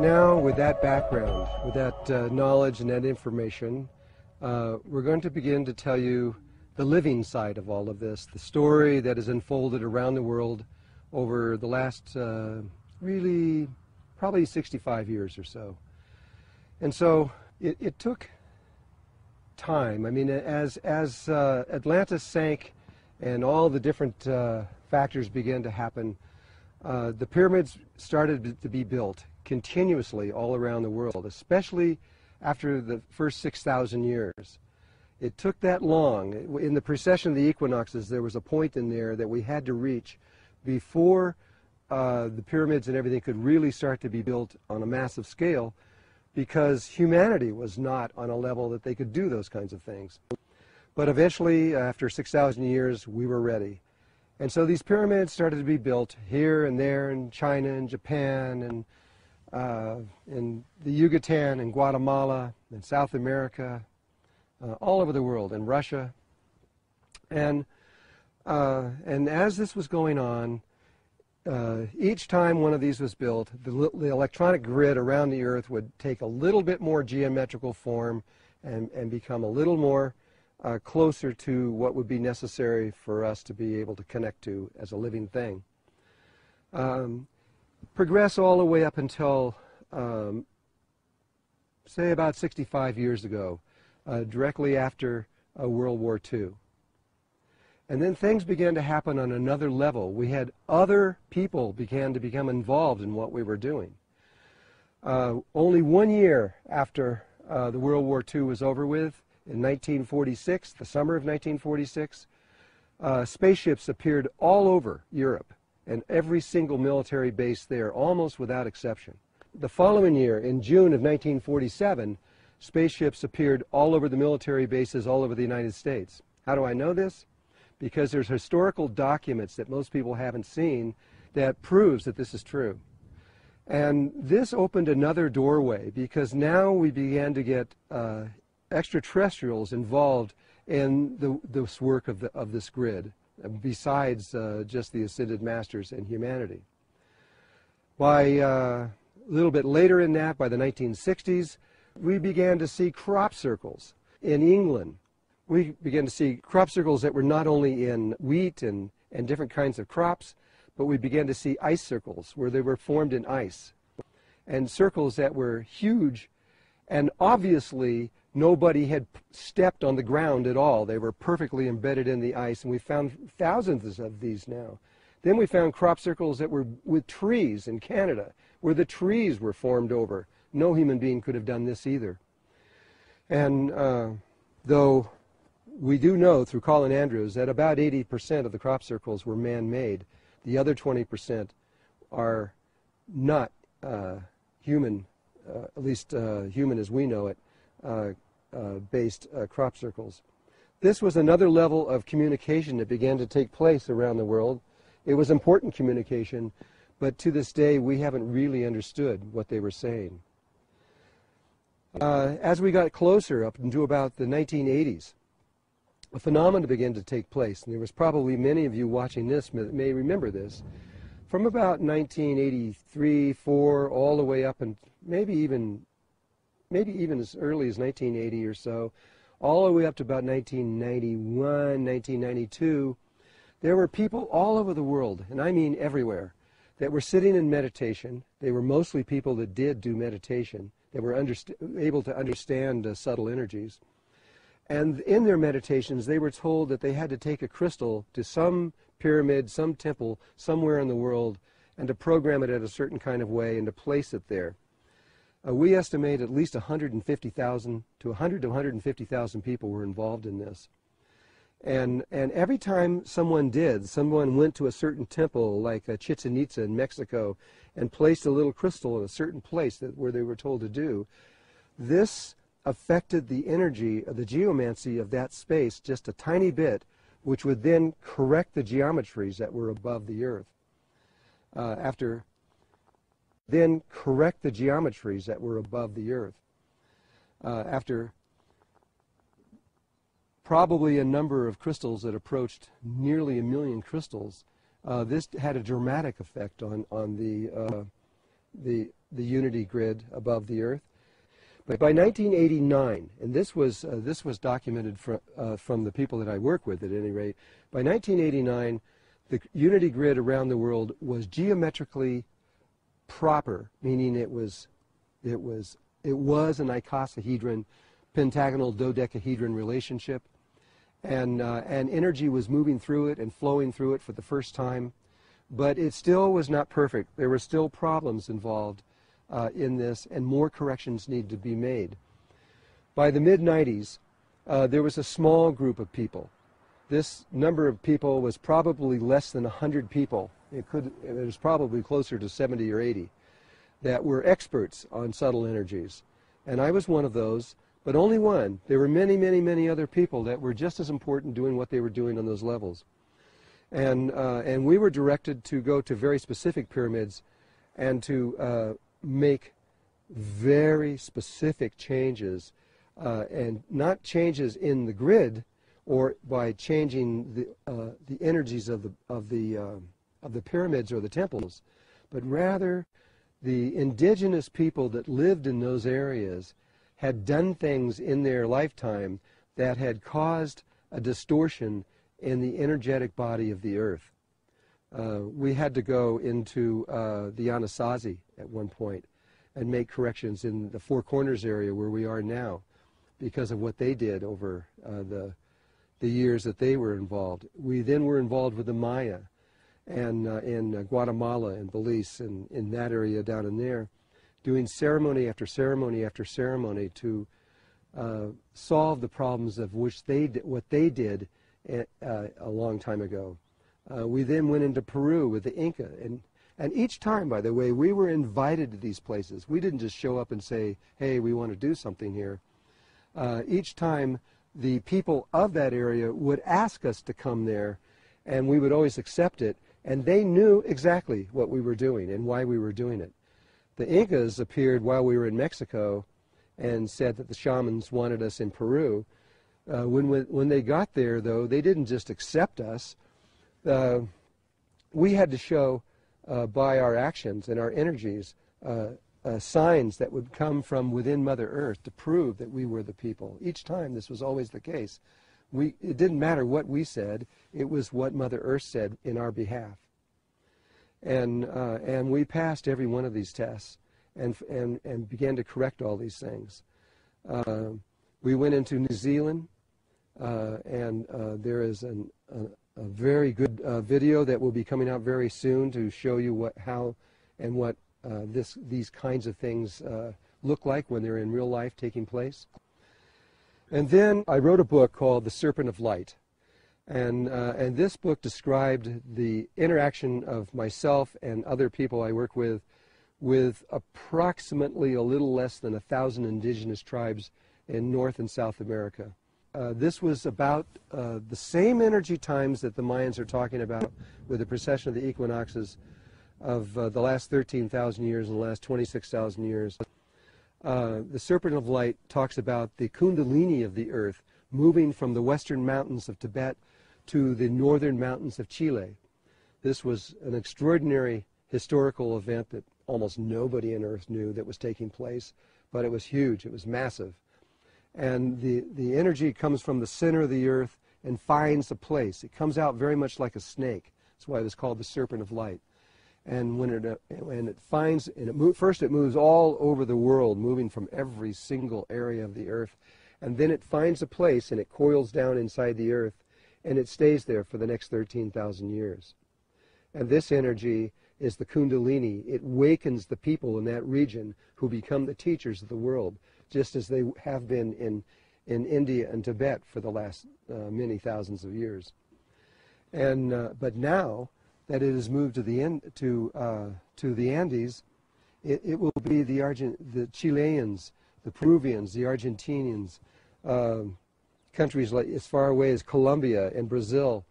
Now, with that background, with that knowledge and that information, we're going to begin to tell you the living side of all of this, the story that has unfolded around the world over the last, really, probably 65 years or so. And so it took time. I mean, as Atlantis sank and all the different factors began to happen, the pyramids started to be built continuously all around the world, especially after the first 6,000 years. It took that long. In the precession of the equinoxes, there was a point in there that we had to reach before the pyramids and everything could really start to be built on a massive scale, because humanity was not on a level that they could do those kinds of things. But eventually, after 6,000 years, we were ready. And so these pyramids started to be built here and there in China and Japan and in the Yucatan and Guatemala and South America, all over the world, in Russia. And as this was going on, each time one of these was built, the electronic grid around the Earth would take a little bit more geometrical form and become a little more closer to what would be necessary for us to be able to connect to as a living thing. Progress all the way up until, say, about 65 years ago, directly after World War II. And then things began to happen on another level. We had other people began to become involved in what we were doing. Only 1 year after the World War II was over with, in 1946, the summer of 1946, spaceships appeared all over Europe and every single military base there, almost without exception. The following year, in June of 1947, spaceships appeared all over the military bases all over the United States. How do I know this? Because there's historical documents that most people haven't seen that proves that this is true. And this opened another doorway, because now we began to get extraterrestrials involved in this work of this grid, besides just the Ascended Masters and humanity. By a little bit later in that, by the 1960s, we began to see crop circles in England. We began to see crop circles that were not only in wheat and different kinds of crops, but we began to see ice circles where they were formed in ice, and circles that were huge, and obviously nobody had stepped on the ground at all. They were perfectly embedded in the ice, and we found thousands of these now. Then we found crop circles that were with trees in Canada, where the trees were formed over. No human being could have done this either. And though we do know through Colin Andrews that about 80% of the crop circles were man-made, the other 20% are not human, at least human as we know it, based crop circles. This was another level of communication that began to take place around the world. It was important communication, but to this day we haven't really understood what they were saying. As we got closer up into about the 1980s, a phenomenon began to take place, and there was probably many of you watching this that may remember this. From about 1983, 4, all the way up, and maybe even as early as 1980 or so, all the way up to about 1991, 1992, there were people all over the world, and I mean everywhere, that were sitting in meditation. They were mostly people that did do meditation, that were able to understand subtle energies. And in their meditations, they were told that they had to take a crystal to some pyramid, some temple, somewhere in the world, and to program it in a certain kind of way and to place it there. We estimate at least 150,000 to 150,000 people were involved in this. And every time someone went to a certain temple, like Chichen Itza in Mexico, and placed a little crystal in a certain place where they were told to do, this affected the energy of the geomancy of that space just a tiny bit, which would then correct the geometries that were above the Earth. After probably a number of crystals that approached nearly 1 million crystals, this had a dramatic effect on the unity grid above the Earth. But by 1989, and this was documented from the people that I work with at any rate, by 1989, the unity grid around the world was geometrically proper, meaning it was an icosahedron, pentagonal dodecahedron relationship, and energy was moving through it and flowing through it for the first time, but it still was not perfect. There were still problems involved in this, and more corrections need to be made. By the mid-90s, there was a small group of people. This number of people was probably less than 100 people. It was probably closer to 70 or 80 that were experts on subtle energies. And I was one of those, but only one. There were many, many, many other people that were just as important doing what they were doing on those levels. And we were directed to go to very specific pyramids and to make very specific changes, and not changes in the grid or by changing the energies of the pyramids or the temples, but rather the indigenous people that lived in those areas had done things in their lifetime that had caused a distortion in the energetic body of the Earth. We had to go into the Anasazi at one point and make corrections in the Four Corners area where we are now because of what they did over the years that they were involved. We then were involved with the Maya and in Guatemala and Belize and in that area down in there, doing ceremony after ceremony after ceremony to solve the problems of which what they did a long time ago. We then went into Peru with the Inca, and each time, by the way, we were invited to these places. We didn't just show up and say, hey, we want to do something here. Each time, the people of that area would ask us to come there, and we would always accept it, and they knew exactly what we were doing and why we were doing it. The Incas appeared while we were in Mexico and said that the shamans wanted us in Peru. When they got there, though, they didn't just accept us. We had to show by our actions and our energies signs that would come from within Mother Earth to prove that we were the people. Each time this was always the case. It didn't matter what we said, it was what Mother Earth said in our behalf. And we passed every one of these tests and began to correct all these things. We went into New Zealand, and there is a very good video that will be coming out very soon to show you how and what these kinds of things look like when they're in real life taking place. And then I wrote a book called The Serpent of Light. And this book described the interaction of myself and other people I work with approximately a little less than 1,000 indigenous tribes in North and South America. This was about the same energy times that the Mayans are talking about with the precession of the equinoxes of the last 13,000 years and the last 26,000 years. The Serpent of Light talks about the kundalini of the earth moving from the western mountains of Tibet to the northern mountains of Chile. This was an extraordinary historical event that almost nobody on earth knew that was taking place, but it was huge, it was massive. And the energy comes from the center of the earth and finds a place. It comes out very much like a snake. That's why it was called the Serpent of Light. And when it finds, and first it moves all over the world, moving from every single area of the earth, and then it finds a place and it coils down inside the earth, and it stays there for the next 13,000 years. And this energy is the Kundalini. It wakens the people in that region who become the teachers of the world, just as they have been in India and Tibet for the last many thousands of years. And but now that it has moved to the Andes, it will be the Chileans, the Peruvians, the Argentinians, countries like as far away as Colombia and Brazil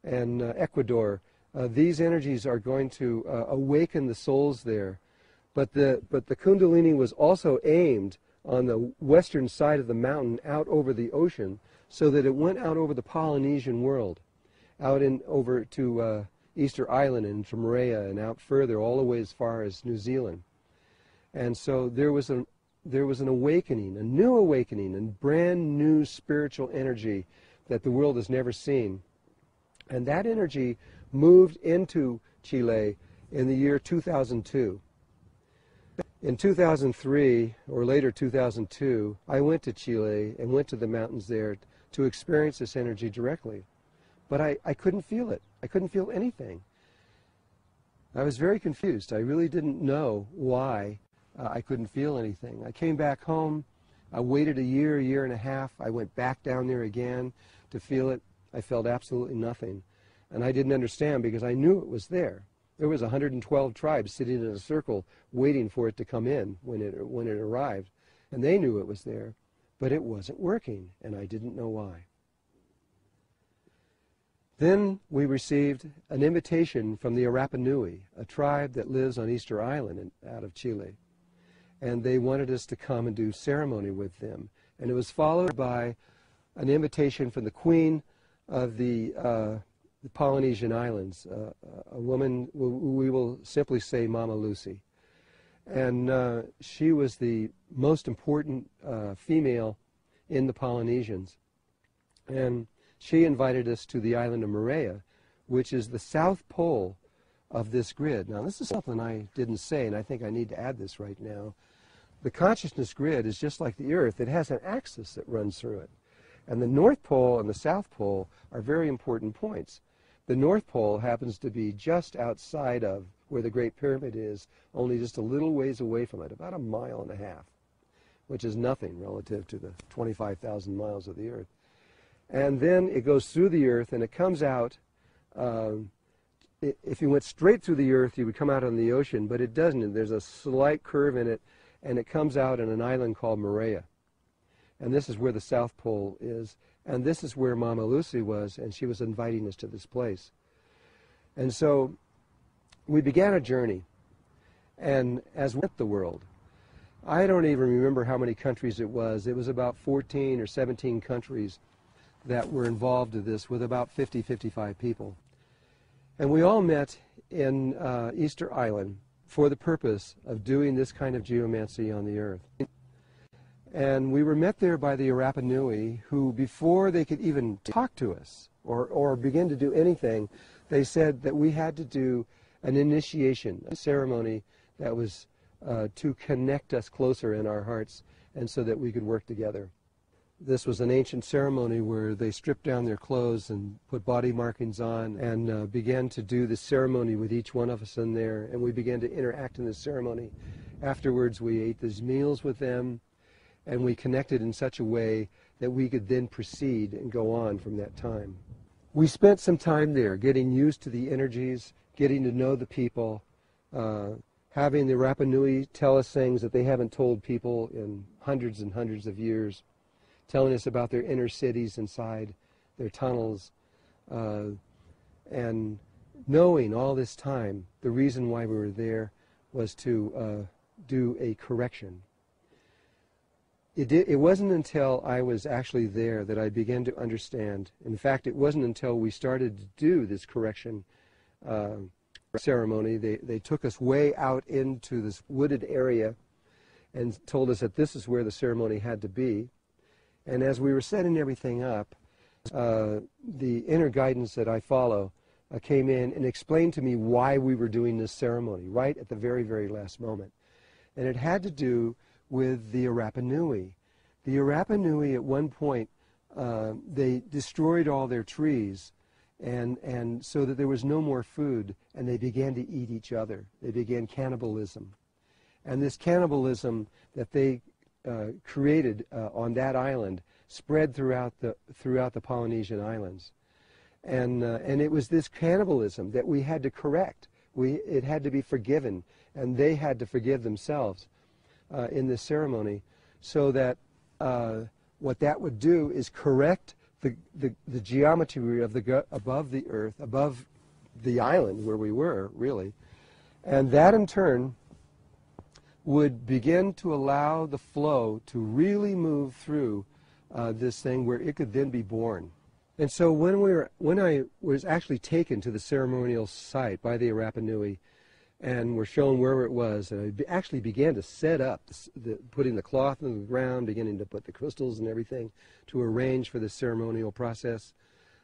and Ecuador. These energies are going to awaken the souls there. But the Kundalini was also aimed on the western side of the mountain out over the ocean, so that it went out over the Polynesian world, out over to Easter Island and to Moorea and out further, all the way as far as New Zealand. And so there was an awakening, a new awakening, and brand new spiritual energy that the world has never seen. And that energy moved into Chile in the year 2002. In 2003, or later 2002, I went to Chile and went to the mountains there to experience this energy directly. But I couldn't feel it. I couldn't feel anything. I was very confused. I really didn't know why I couldn't feel anything. I came back home. I waited a year and a half. I went back down there again to feel it. I felt absolutely nothing. And I didn't understand because I knew it was there. There was 112 tribes sitting in a circle waiting for it to come in when it arrived. And they knew it was there, but it wasn't working, and I didn't know why. Then we received an invitation from the Arapa Nui, a tribe that lives on Easter Island out of Chile. And they wanted us to come and do ceremony with them. And it was followed by an invitation from the Queen of the Polynesian Islands, a woman we will simply say Mama Lucy. And she was the most important female in the Polynesians. And she invited us to the island of Moorea, which is the south pole of this grid. Now, this is something I didn't say, and I think I need to add this right now. The consciousness grid is just like the Earth. It has an axis that runs through it. And the North Pole and the South Pole are very important points. The North Pole happens to be just outside of where the Great Pyramid is, only just a little ways away from it, about 1.5 miles, which is nothing relative to the 25,000 miles of the Earth. And then it goes through the Earth, and it comes out. If you went straight through the Earth, you would come out on the ocean, but it doesn't. There's a slight curve in it, and it comes out in an island called Moorea. And this is where the South Pole is, and this is where Mama Lucy was, and she was inviting us to this place. And so we began a journey, and as we went the world, I don't even remember how many countries it was. It was about 14 or 17 countries that were involved in this, with about 50, 55 people. And we all met in Easter Island for the purpose of doing this kind of geomancy on the Earth. And we were met there by the Arapa Nui, who, before they could even talk to us or begin to do anything, they said that we had to do an initiation, a ceremony that was to connect us closer in our hearts, and so that we could work together. This was an ancient ceremony where they stripped down their clothes and put body markings on and began to do the ceremony with each one of us in there, and we began to interact in this ceremony. Afterwards, we ate these meals with them, and we connected in such a way that we could then proceed and go on from that time. We spent some time there getting used to the energies, getting to know the people, having the Rapa Nui tell us things that they haven't told people in hundreds and hundreds of years, telling us about their inner cities inside, their tunnels, and knowing all this time the reason why we were there was to do a correction. It wasn't until I was actually there that I began to understand. In fact, it wasn't until we started to do this correction ceremony. They took us way out into this wooded area and told us that this is where the ceremony had to be. And as we were setting everything up, the inner guidance that I follow came in and explained to me why we were doing this ceremony right at the very, very last moment. And it had to do with the Arapa Nui. The Arapa Nui, at one point, they destroyed all their trees, and so that there was no more food, and they began to eat each other. They began cannibalism. And this cannibalism that they created on that island spread throughout the Polynesian islands. And it was this cannibalism that we had to correct. It had to be forgiven, and they had to forgive themselves in this ceremony, so that what that would do is correct the geometry of above the earth, above the island where we were, really. And that in turn would begin to allow the flow to really move through this thing where it could then be born. And so when I was actually taken to the ceremonial site by the Rapa Nui and were shown where it was, and I actually began to set up, putting the cloth on the ground, beginning to put the crystals and everything to arrange for the ceremonial process,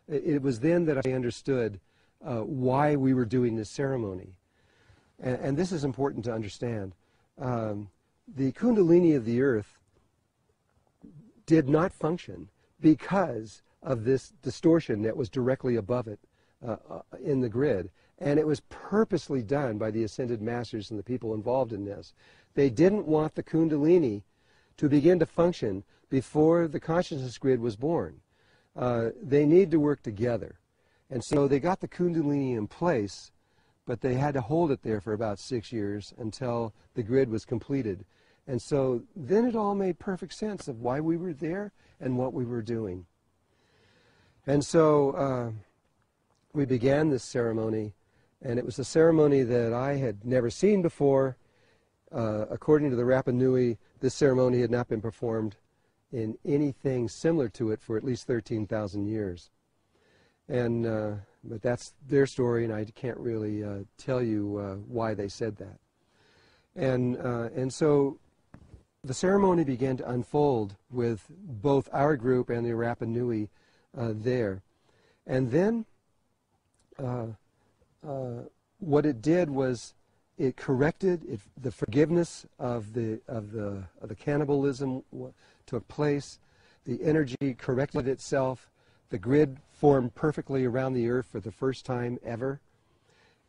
it was then that I understood why we were doing this ceremony. And this is important to understand. The Kundalini of the earth did not function because of this distortion that was directly above it in the grid. And it was purposely done by the Ascended Masters and the people involved in this. They didn't want the Kundalini to begin to function before the consciousness grid was born. They need to work together. And so they got the Kundalini in place, but they had to hold it there for about 6 years until the grid was completed. And so then it all made perfect sense of why we were there and what we were doing. And so we began this ceremony, and it was a ceremony that I had never seen before. According to the Rapa Nui, this ceremony had not been performed in anything similar to it for at least 13,000 years. And but that's their story, and I can't really tell you why they said that. And so the ceremony began to unfold with both our group and the Rapa Nui there. And then what it did was it corrected the forgiveness of the cannibalism took place. The energy corrected itself. The grid formed perfectly around the earth for the first time ever,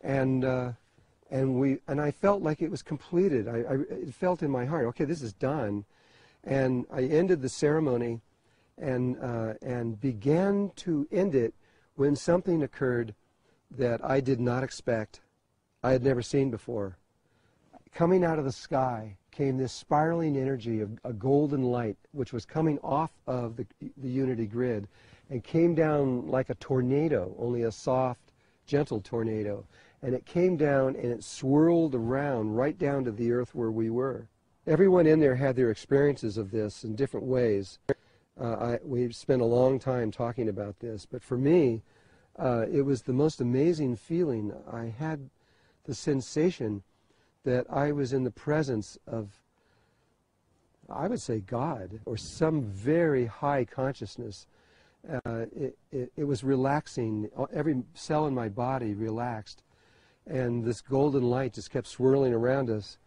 and I felt like it was completed. It felt in my heart, okay, this is done, and I ended the ceremony, and began to end it when something occurred that I did not expect. I had never seen before. Coming out of the sky came this spiraling energy of a golden light, which was coming off of the unity grid, and came down like a tornado, only a soft, gentle tornado. And it came down and it swirled around right down to the earth where we were. Everyone in there had their experiences of this in different ways. We've spent a long time talking about this, but for me, it was the most amazing feeling. I had the sensation that I was in the presence of, I would say, God, or some very high consciousness. It was relaxing. Every cell in my body relaxed, and this golden light just kept swirling around us.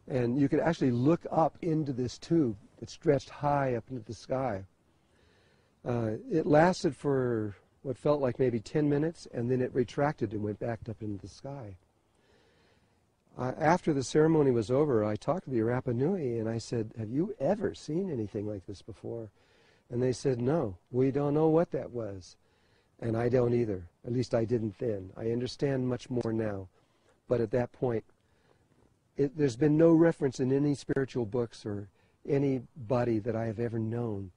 And you could actually look up into this tube that stretched high up into the sky. It lasted for what felt like maybe 10 minutes, and then it retracted and went back up into the sky. After the ceremony was over, I talked to the Rapa Nui, and I said, have you ever seen anything like this before? And they said, no, we don't know what that was. And I don't either. At least I didn't then. I understand much more now. But at that point, there's been no reference in any spiritual books or anybody that I have ever known,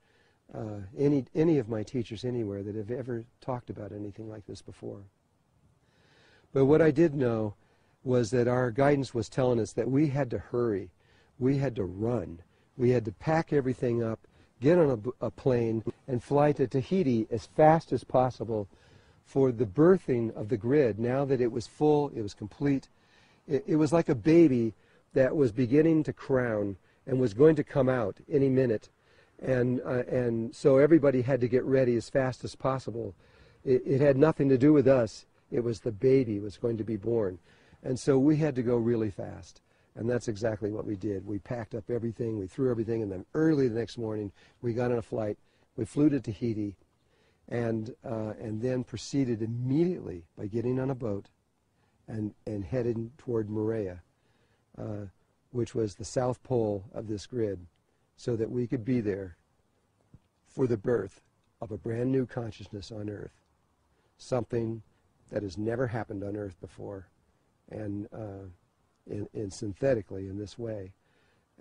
any of my teachers anywhere, that have ever talked about anything like this before. But what I did know was that our guidance was telling us that we had to hurry. We had to run. We had to pack everything up, get on a plane, and fly to Tahiti as fast as possible for the birthing of the grid. Now that it was full, it was complete. It was like a baby that was beginning to crown and was going to come out any minute. And so everybody had to get ready as fast as possible. It had nothing to do with us. It was the baby was going to be born. And so we had to go really fast. And that's exactly what we did. We packed up everything, we threw everything, and then early the next morning, we got on a flight. We flew to Tahiti, and then proceeded immediately by getting on a boat and heading toward Moorea, which was the south pole of this grid, so that we could be there for the birth of a brand new consciousness on Earth, something that has never happened on Earth before, and synthetically in this way.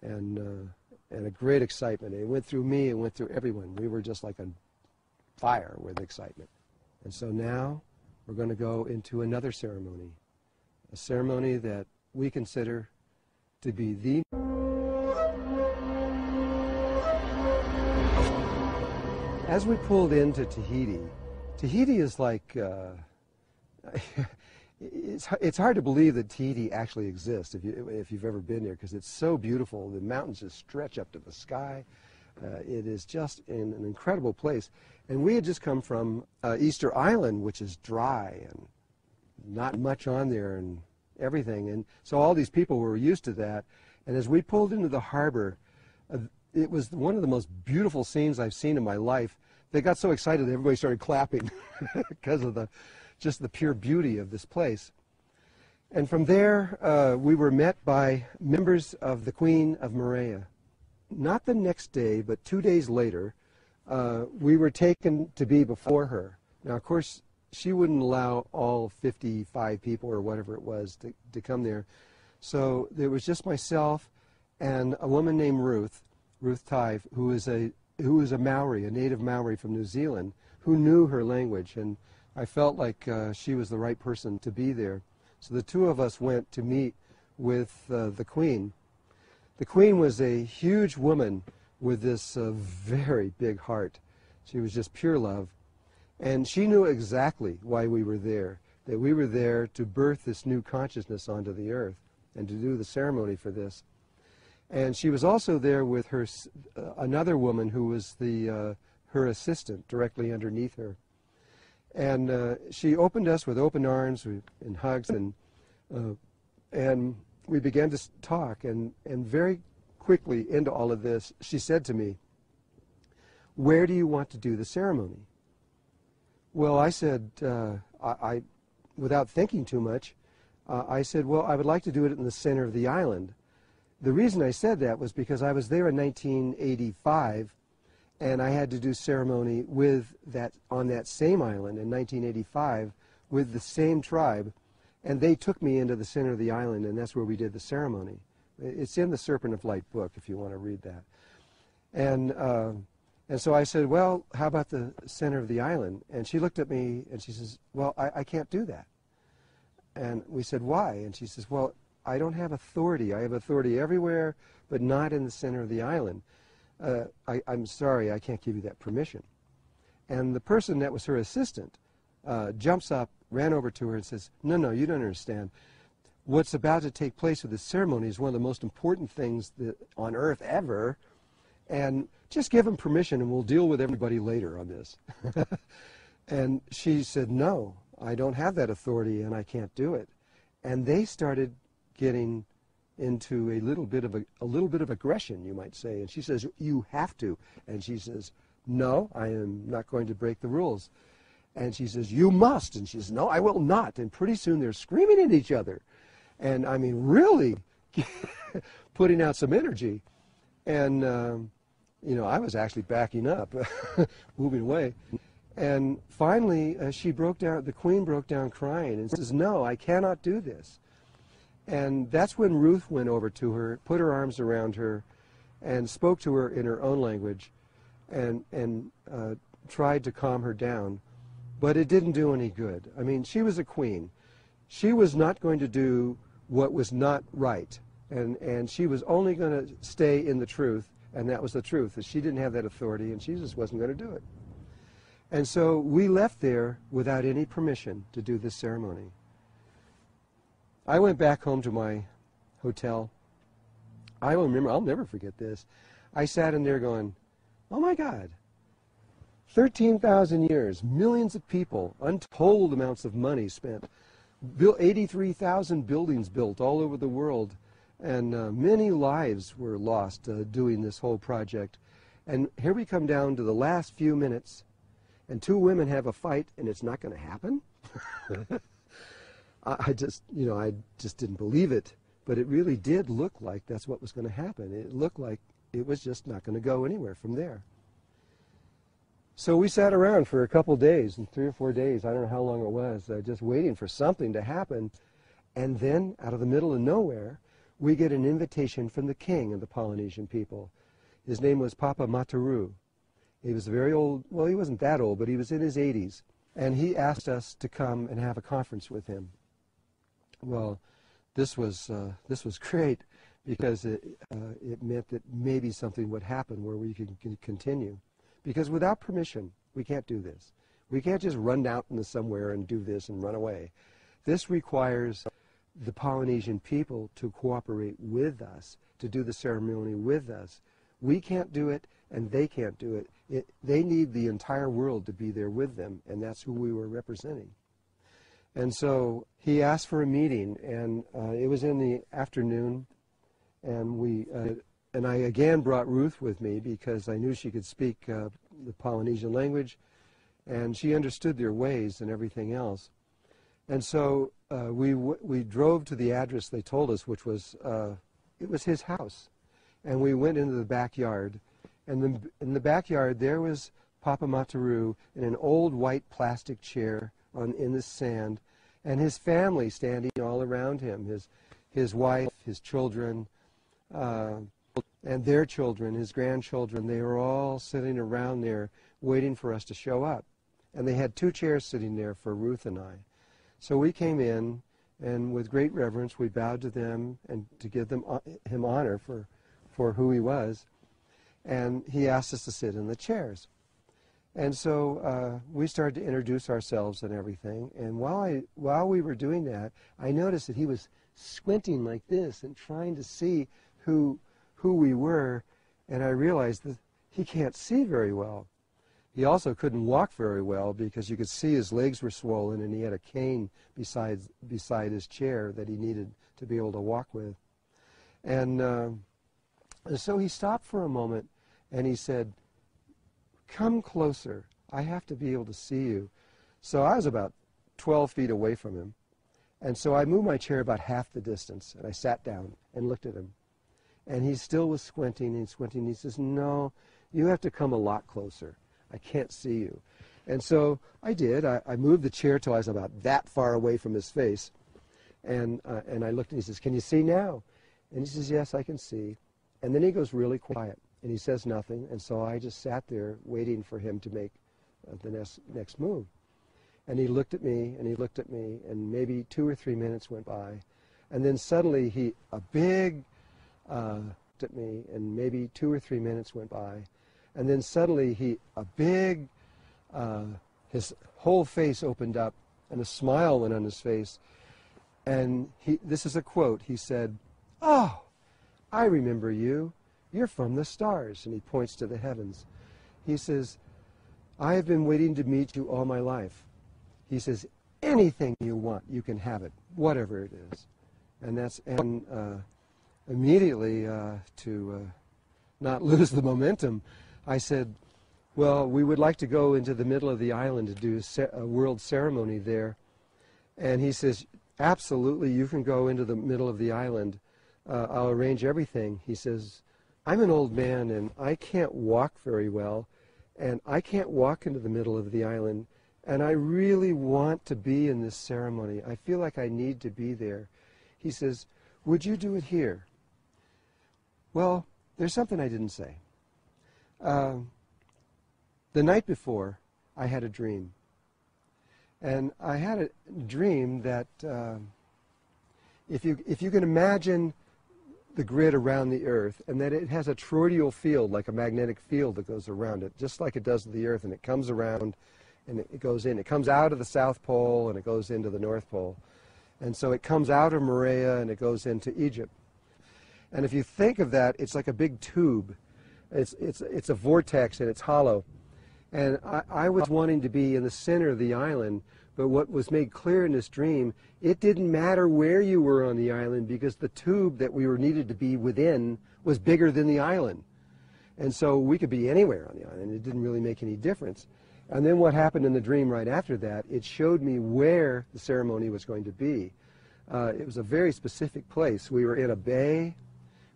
And and a great excitement. It went through me, it went through everyone. We were just like on fire with excitement. And so now we're going to go into another ceremony, a ceremony that we consider to be the... As we pulled into Tahiti, Tahiti is like... It's hard to believe that Tahiti actually exists if you've ever been there, because it's so beautiful. The mountains just stretch up to the sky. It is just an incredible place. And we had just come from Easter Island, which is dry and not much on there and everything. And so all these people were used to that. And as we pulled into the harbor, it was one of the most beautiful scenes I've seen in my life. They got so excited that everybody started clapping because of just the pure beauty of this place. And from there, we were met by members of the Queen of Moorea. Not the next day, but 2 days later, we were taken to be before her. Now, of course, she wouldn't allow all 55 people or whatever it was to come there. So there was just myself and a woman named Ruth Tive, who is a Maori, a native Maori from New Zealand, who knew her language. And I felt like she was the right person to be there. So the two of us went to meet with the Queen. The Queen was a huge woman with this very big heart. She was just pure love. And she knew exactly why we were there, that we were there to birth this new consciousness onto the earth and to do the ceremony for this. And she was also there with her another woman who was her assistant directly underneath her. And she opened us with open arms and hugs, and we began to talk. And very quickly into all of this, she said to me, "Where do you want to do the ceremony?" Well, I said, without thinking too much, I said, well, I would like to do it in the center of the island. The reason I said that was because I was there in 1985, and I had to do ceremony on that same island in 1985 with the same tribe, and they took me into the center of the island, and that's where we did the ceremony. It's in the Serpent of Light book if you want to read that. And so I said, well, how about the center of the island? And she looked at me and she says, well, I can't do that. And we said, why? And she says, well, I don't have authority. I have authority everywhere, but not in the center of the island. I'm sorry, I can't give you that permission. And the person that was her assistant jumps up, ran over to her and says, no, you don't understand. What's about to take place with this ceremony is one of the most important things on earth ever, and just give him permission and we'll deal with everybody later on this. And she said, no, I don't have that authority and I can't do it. And they started getting into a little bit of aggression, you might say. And she says, you have to. And she says, no, I am not going to break the rules. And she says, you must. And she says, no, I will not. And pretty soon they're screaming at each other. And I mean, really putting out some energy. And, I was actually backing up, moving away. And finally, the Queen broke down crying and says, no, I cannot do this. And that's when Ruth went over to her, put her arms around her, and spoke to her in her own language and tried to calm her down. But it didn't do any good. I mean, she was a queen. She was not going to do what was not right. And she was only going to stay in the truth, and that was the truth, that she didn't have that authority, and she just wasn't going to do it. And so we left there without any permission to do this ceremony. I went back home to my hotel. I'll never forget this. I sat in there going, oh my God, 13,000 years, millions of people, untold amounts of money spent, 83,000 buildings built all over the world, and many lives were lost doing this whole project. And here we come down to the last few minutes, and two women have a fight, and it's not going to happen? I just didn't believe it. But it really did look like that's what was going to happen. It looked like it was just not going to go anywhere from there. So we sat around for a couple days, and 3 or 4 days, I don't know how long it was, just waiting for something to happen. And then, out of the middle of nowhere, we get an invitation from the king of the Polynesian people His name was Papa Mataru. He was very old. Well, he wasn't that old, but he was in his 80s. And he asked us to come and have a conference with him. Well, this was great, because it meant that maybe something would happen where we could continue. Because without permission, we can't do this. We can't just run out into somewhere and do this and run away. This requires the Polynesian people to cooperate with us, to do the ceremony with us. We can't do it, and they can't do it. They need the entire world to be there with them, and that's who we were representing. And so he asked for a meeting, and it was in the afternoon, and I again brought Ruth with me because I knew she could speak the Polynesian language, and she understood their ways and everything else. And so we drove to the address they told us, which was it was his house, and we went into the backyard, and in the backyard there was Papa Mataru in an old white plastic chair in the sand, and his family standing all around him, his wife, his children, and their children, his grandchildren. They were all sitting around there waiting for us to show up. And they had 2 chairs sitting there for Ruth and I. So we came in, and with great reverence, we bowed to them and to give him honor for who he was. And he asked us to sit in the chairs. And so we started to introduce ourselves and everything. And while we were doing that, I noticed that he was squinting like this and trying to see who we were. And I realized that he can't see very well. He also couldn't walk very well because you could see his legs were swollen, and he had a cane beside his chair that he needed to be able to walk with. And so he stopped for a moment, and he said, "Come closer. I have to be able to see you." So I was about 12 feet away from him. And so I moved my chair about half the distance, and I sat down and looked at him. And he still was squinting and squinting. He says, "No, you have to come a lot closer. I can't see you." And so I did. I moved the chair till I was about that far away from his face. And I looked, and he says, "Can you see now?" And he says, "Yes, I can see." And then he goes really quiet, and he says nothing. And so I just sat there waiting for him to make the next move. And he looked at me, and he looked at me, and maybe 2 or 3 minutes went by. And then suddenly looked at me, and maybe 2 or 3 minutes went by. And then suddenly his whole face opened up, and a smile went on his face. And this is a quote. He said, "Oh, I remember you. You're from the stars." And he points to the heavens. He says, "I have been waiting to meet you all my life." He says, "Anything you want, you can have it, whatever it is." And immediately, to not lose the momentum, I said, "Well, we would like to go into the middle of the island to do a world ceremony there." And he says, "Absolutely, you can go into the middle of the island. I'll arrange everything." He says, "I'm an old man, and I can't walk very well, and I can't walk into the middle of the island, and I really want to be in this ceremony. I feel like I need to be there." He says, "Would you do it here?" Well, there's something I didn't say. The night before, I had a dream. And I had a dream that if you can imagine the grid around the Earth, and that it has a toroidal field, like a magnetic field that goes around it, just like it does the Earth, and it comes around, and it goes in. It comes out of the South Pole, and it goes into the North Pole. And so it comes out of Morea, and it goes into Egypt. And if you think of that, it's like a big tube. It's a vortex, and it's hollow. And I was wanting to be in the center of the island, but what was made clear in this dream, it didn't matter where you were on the island, because the tube that we were needed to be within was bigger than the island. And so we could be anywhere on the island. It didn't really make any difference. And then what happened in the dream right after that, it showed me where the ceremony was going to be. It was a very specific place. We were in a bay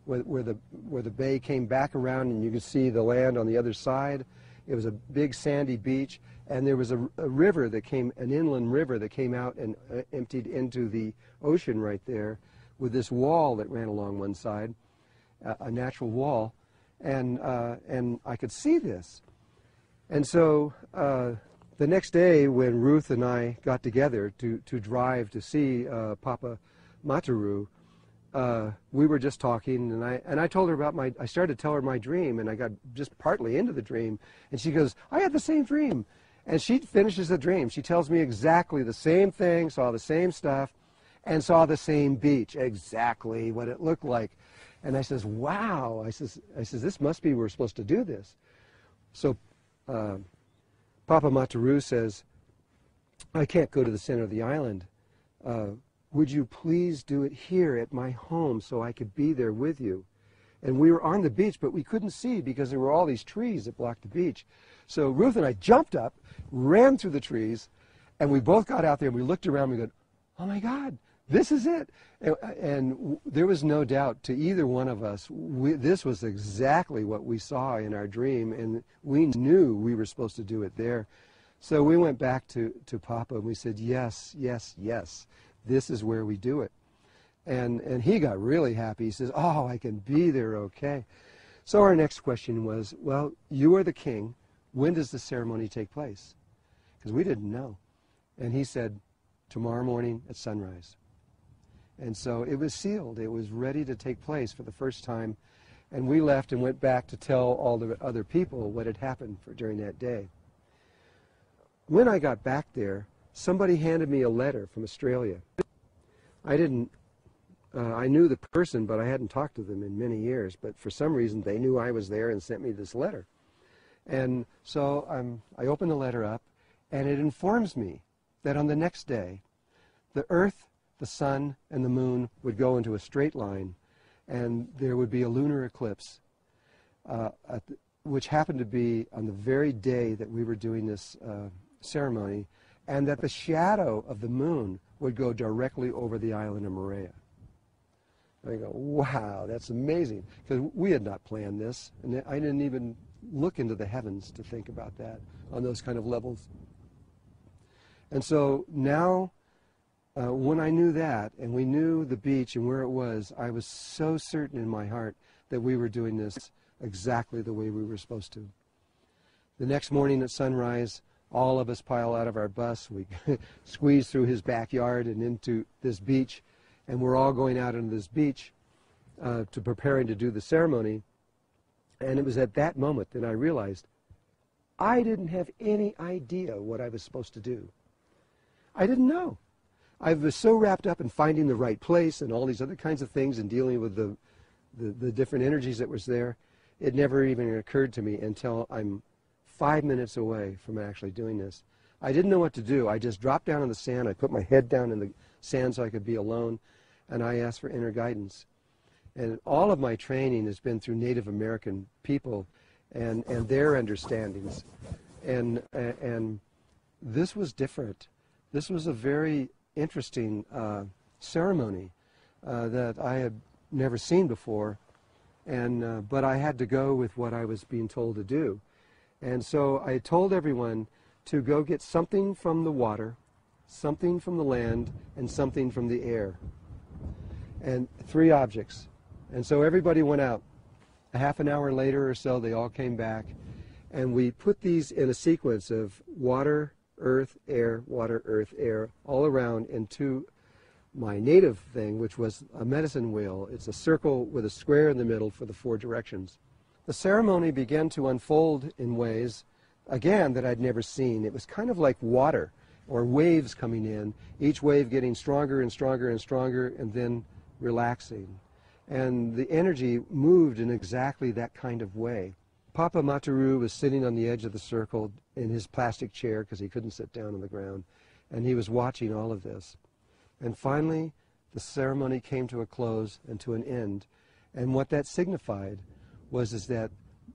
where the bay came back around, and you could see the land on the other side. It was a big sandy beach, and there was a river that came, an inland river that came out and emptied into the ocean right there, with this wall that ran along one side, a natural wall. and I could see this. And so the next day when Ruth and I got together to drive to see Papa Mataru, we were just talking, and I told her about I started to tell her my dream, and I got just partly into the dream, and she goes, I had the same dream. And she finishes the dream. She tells me exactly the same thing, saw the same stuff, and saw the same beach, exactly what it looked like. And I says, wow. I says, this must be, we're supposed to do this. So Papa Mataru says, I can't go to the center of the island. Would you please do it here at my home so I could be there with you? And we were on the beach, but we couldn't see because there were all these trees that blocked the beach. So Ruth and I jumped up, ran through the trees, and we both got out there and we looked around and we go, oh my God, this is it. And there was no doubt to either one of us, this was exactly what we saw in our dream, and we knew we were supposed to do it there. So we went back to Papa and we said, yes, yes, yes, this is where we do it. And he got really happy. He says, oh, I can be there, okay. So our next question was, well, you are the king. When does the ceremony take place? Because we didn't know. And he said, tomorrow morning at sunrise. And so it was sealed. It was ready to take place for the first time. And we left and went back to tell all the other people what had happened during that day. When I got back there, somebody handed me a letter from Australia. I knew the person, but I hadn't talked to them in many years. But for some reason, they knew I was there and sent me this letter. And so I opened the letter up, and it informs me that on the next day, the earth, the sun, and the moon would go into a straight line, and there would be a lunar eclipse, which happened to be on the very day that we were doing this ceremony, and that the shadow of the moon would go directly over the island of Moorea. I go, wow, that's amazing, because we had not planned this, and I didn't even look into the heavens to think about that on those kind of levels. And so now, when I knew that, and we knew the beach and where it was, I was so certain in my heart that we were doing this exactly the way we were supposed to. The next morning at sunrise, all of us pile out of our bus. We squeeze through his backyard and into this beach, and we're all going out into this beach to preparing to do the ceremony. And it was at that moment that I realized I didn't have any idea what I was supposed to do. I didn't know. I was so wrapped up in finding the right place and all these other kinds of things and dealing with the different energies that was there. It never even occurred to me until I'm 5 minutes away from actually doing this. I didn't know what to do. I just dropped down on the sand. I put my head down in the sand so I could be alone, and I asked for inner guidance. And all of my training has been through Native American people and their understandings. And this was different. This was a very interesting ceremony that I had never seen before. But I had to go with what I was being told to do. And so I told everyone to go get something from the water, something from the land, and something from the air. And 3 objects. And so everybody went out. A half an hour later or so, they all came back. And we put these in a sequence of water, earth, air, water, earth, air, all around into my native thing, which was a medicine wheel. It's a circle with a square in the middle for the 4 directions. The ceremony began to unfold in ways, again, that I'd never seen. It was kind of like water or waves coming in, each wave getting stronger and stronger and stronger, and then relaxing. And the energy moved in exactly that kind of way. Papa Mataru was sitting on the edge of the circle in his plastic chair because he couldn't sit down on the ground, and he was watching all of this. And finally, the ceremony came to a close and to an end, and what that signified was that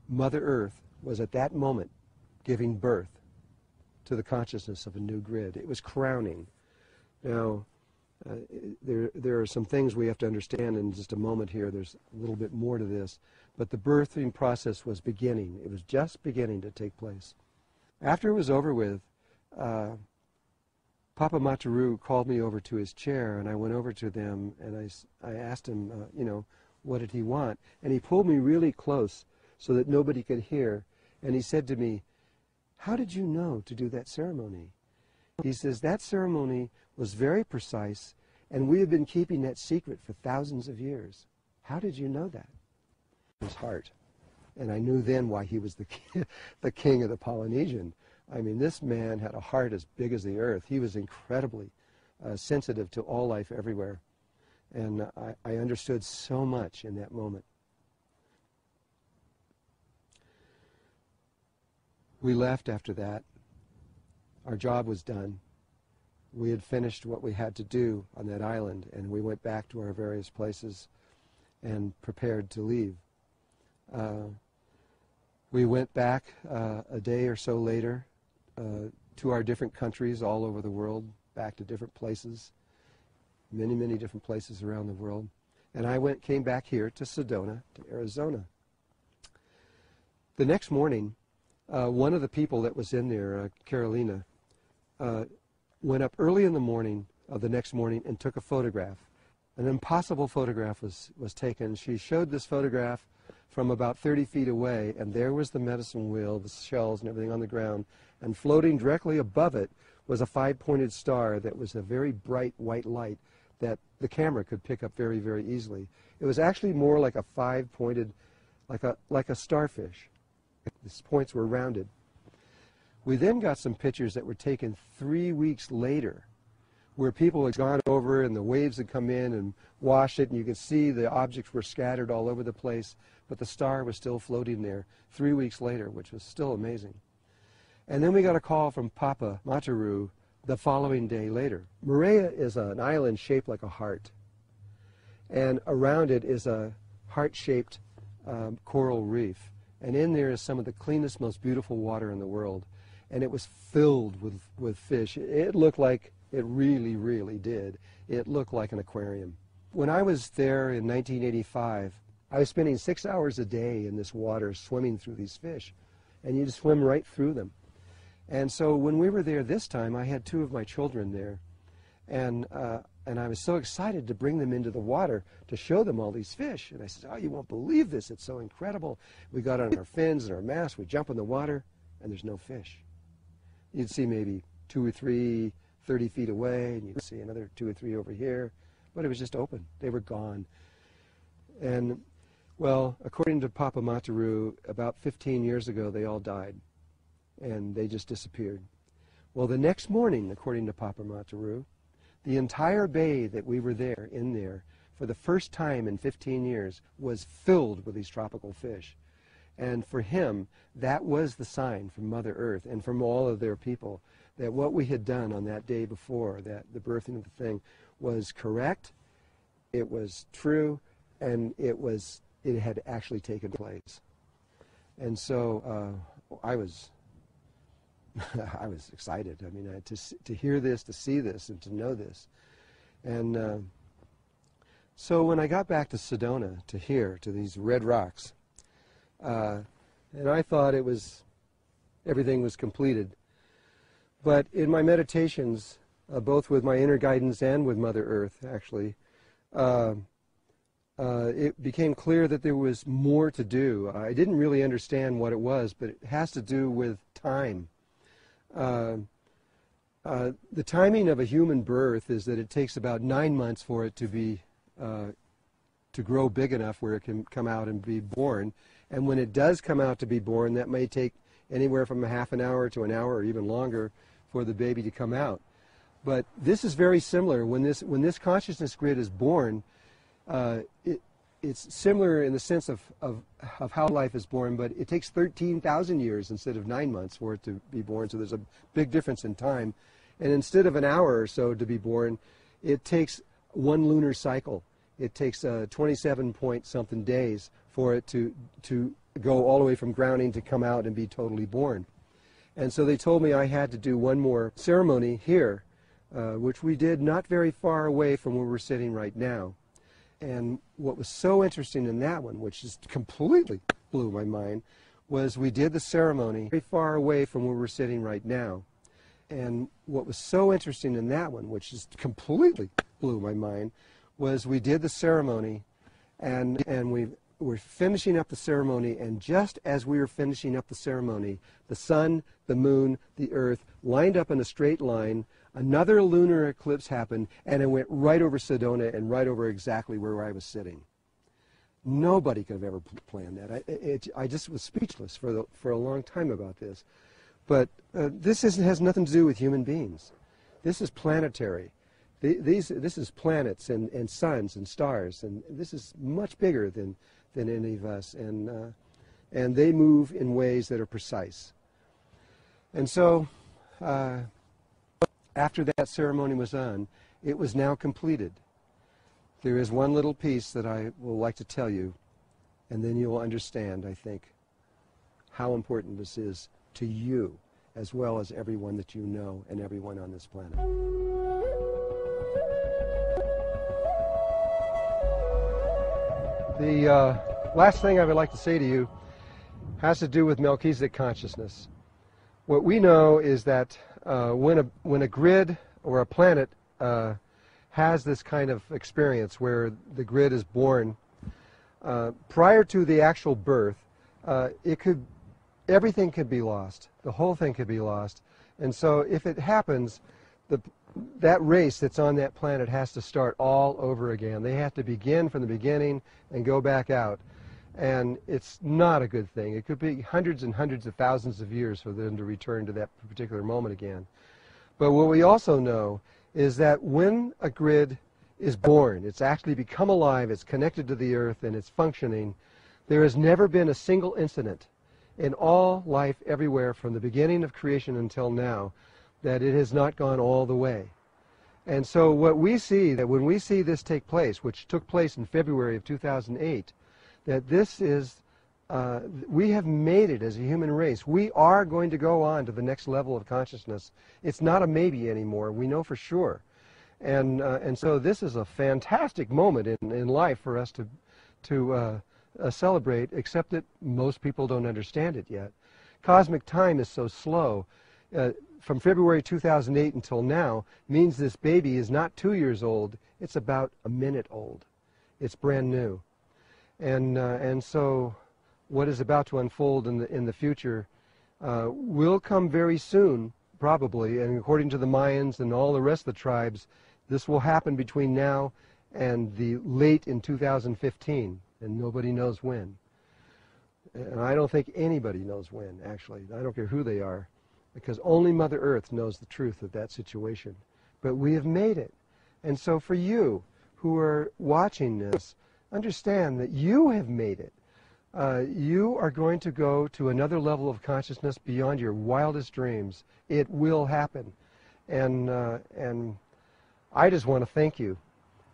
Mother Earth was at that moment giving birth to the consciousness of a new grid. It was crowning. Now, there are some things we have to understand in just a moment here. There's a little bit more to this. But the birthing process was beginning. It was just beginning to take place. After it was over with, Papa Mataru called me over to his chair, and I went over to them, and I asked him, what did he want? And he pulled me really close so that nobody could hear. And he said to me, "How did you know to do that ceremony?" He says, "That ceremony was very precise, and we have been keeping that secret for thousands of years. How did you know that?" His heart. And I knew then why he was the king of the Polynesian. I mean, this man had a heart as big as the earth. He was incredibly sensitive to all life everywhere. And I understood so much in that moment. We left after that. Our job was done. We had finished what we had to do on that island, and we went back to our various places and prepared to leave. We went back a day or so later to our different countries all over the world, back to different places, many, many different places around the world. And I came back here to Sedona, to Arizona. The next morning, one of the people that was in there, Carolina, went up early in the morning of the next morning and took a photograph. An impossible photograph was taken. She showed this photograph from about 30 feet away, and there was the medicine wheel, the shells and everything on the ground, and floating directly above it was a five-pointed star that was a very bright white light that the camera could pick up very, very easily. It was actually more like a five-pointed, like a starfish. The points were rounded. We then got some pictures that were taken 3 weeks later, where people had gone over and the waves had come in and washed it, and you could see the objects were scattered all over the place, but the star was still floating there 3 weeks later, which was still amazing. And then we got a call from Papa Mataru the following day later. Moorea is an island shaped like a heart, and around it is a heart-shaped coral reef, and in there is some of the cleanest, most beautiful water in the world, and it was filled with fish. It looked like, it really, really did. It looked like an aquarium. When I was there in 1985, I was spending 6 hours a day in this water swimming through these fish, and you just swim right through them. And so when we were there this time, I had two of my children there, and I was so excited to bring them into the water to show them all these fish. And I said, "Oh, you won't believe this. It's so incredible." We got on our fins and our masks, we jump in the water, and there's no fish. You'd see maybe 2 or 3 30 feet away, and you'd see another 2 or 3 over here, but it was just open. They were gone. And, well, according to Papa Mataru, about 15 years ago, they all died, and they just disappeared. Well, the next morning, according to Papa Mataru, the entire bay that we were there, in there, for the first time in 15 years, was filled with these tropical fish. And for him, that was the sign from Mother Earth and from all of their people that what we had done on that day before, that the birthing of the thing, was correct, it was true, and it had actually taken place. And so I was excited. I mean, to hear this, to see this, and to know this. And so when I got back to Sedona, to these red rocks, and I thought everything was completed. But in my meditations, both with my inner guidance and with Mother Earth, actually, it became clear that there was more to do. I didn't really understand what it was, but it has to do with time. The timing of a human birth is that it takes about 9 months for it to grow big enough where it can come out and be born. And when it does come out to be born, that may take anywhere from a half an hour to an hour or even longer for the baby to come out. But this is very similar. When this consciousness grid is born, it's similar in the sense of how life is born, but it takes 13,000 years instead of 9 months for it to be born, so there's a big difference in time. And instead of an hour or so to be born, it takes 1 lunar cycle. It takes 27-point-something days for it to go all the way from grounding to come out and be totally born. And so they told me I had to do one more ceremony here, which we did not very far away from where we're sitting right now. And what was so interesting in that one, which just completely blew my mind, was we did the ceremony very far away from where we're sitting right now. And what was so interesting in that one, which just completely blew my mind, was we did the ceremony, and we're finishing up the ceremony, and just as we were finishing up the ceremony, the sun, the moon, the earth lined up in a straight line. Another lunar eclipse happened, and it went right over Sedona and right over exactly where I was sitting. Nobody could have ever planned that. I just was speechless for a long time about this. But this has nothing to do with human beings. This is planetary. This is planets and suns and stars, and this is much bigger than any of us. And they move in ways that are precise. And so, after that ceremony was done, it was now completed. There is one little piece that I will like to tell you, and then you will understand, I think, how important this is to you, as well as everyone that you know and everyone on this planet. The last thing I would like to say to you has to do with Melchizedek consciousness. What we know is that when a grid or a planet has this kind of experience where the grid is born, prior to the actual birth, everything could be lost. The whole thing could be lost. And so if it happens, that race that's on that planet has to start all over again. They have to begin from the beginning and go back out. And it's not a good thing. It could be hundreds and hundreds of thousands of years for them to return to that particular moment again. But what we also know is that when a grid is born, it's actually become alive, it's connected to the earth, and it's functioning, there has never been a single incident in all life everywhere from the beginning of creation until now that it has not gone all the way. And so what we see, that when we see this take place, which took place in February of 2008, that this is, we have made it as a human race. We are going to go on to the next level of consciousness. It's not a maybe anymore. We know for sure. And so this is a fantastic moment in life for us to celebrate, except that most people don't understand it yet. Cosmic time is so slow. From February 2008 until now means this baby is not 2 years old. It's about a minute old. It's brand new. And so what is about to unfold in the future will come very soon, probably, and according to the Mayans and all the rest of the tribes, this will happen between now and the late in 2015, and nobody knows when. And I don't think anybody knows when, actually. I don't care who they are, because only Mother Earth knows the truth of that situation. But we have made it. And so for you who are watching this, understand that you have made it. You are going to go to another level of consciousness beyond your wildest dreams. It will happen. And I just want to thank you.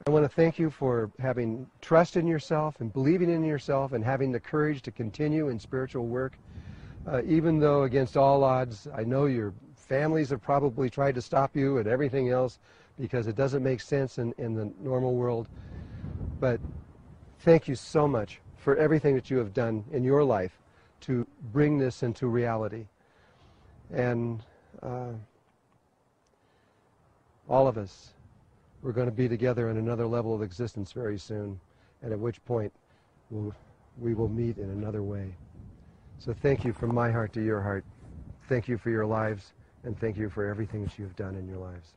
I want to thank you for having trust in yourself and believing in yourself and having the courage to continue in spiritual work. Even though against all odds, I know your families have probably tried to stop you and everything else because it doesn't make sense in the normal world. But thank you so much for everything that you have done in your life to bring this into reality. And all of us, we're going to be together in another level of existence very soon, and at which point we will meet in another way. So thank you from my heart to your heart. Thank you for your lives, and thank you for everything that you have done in your lives.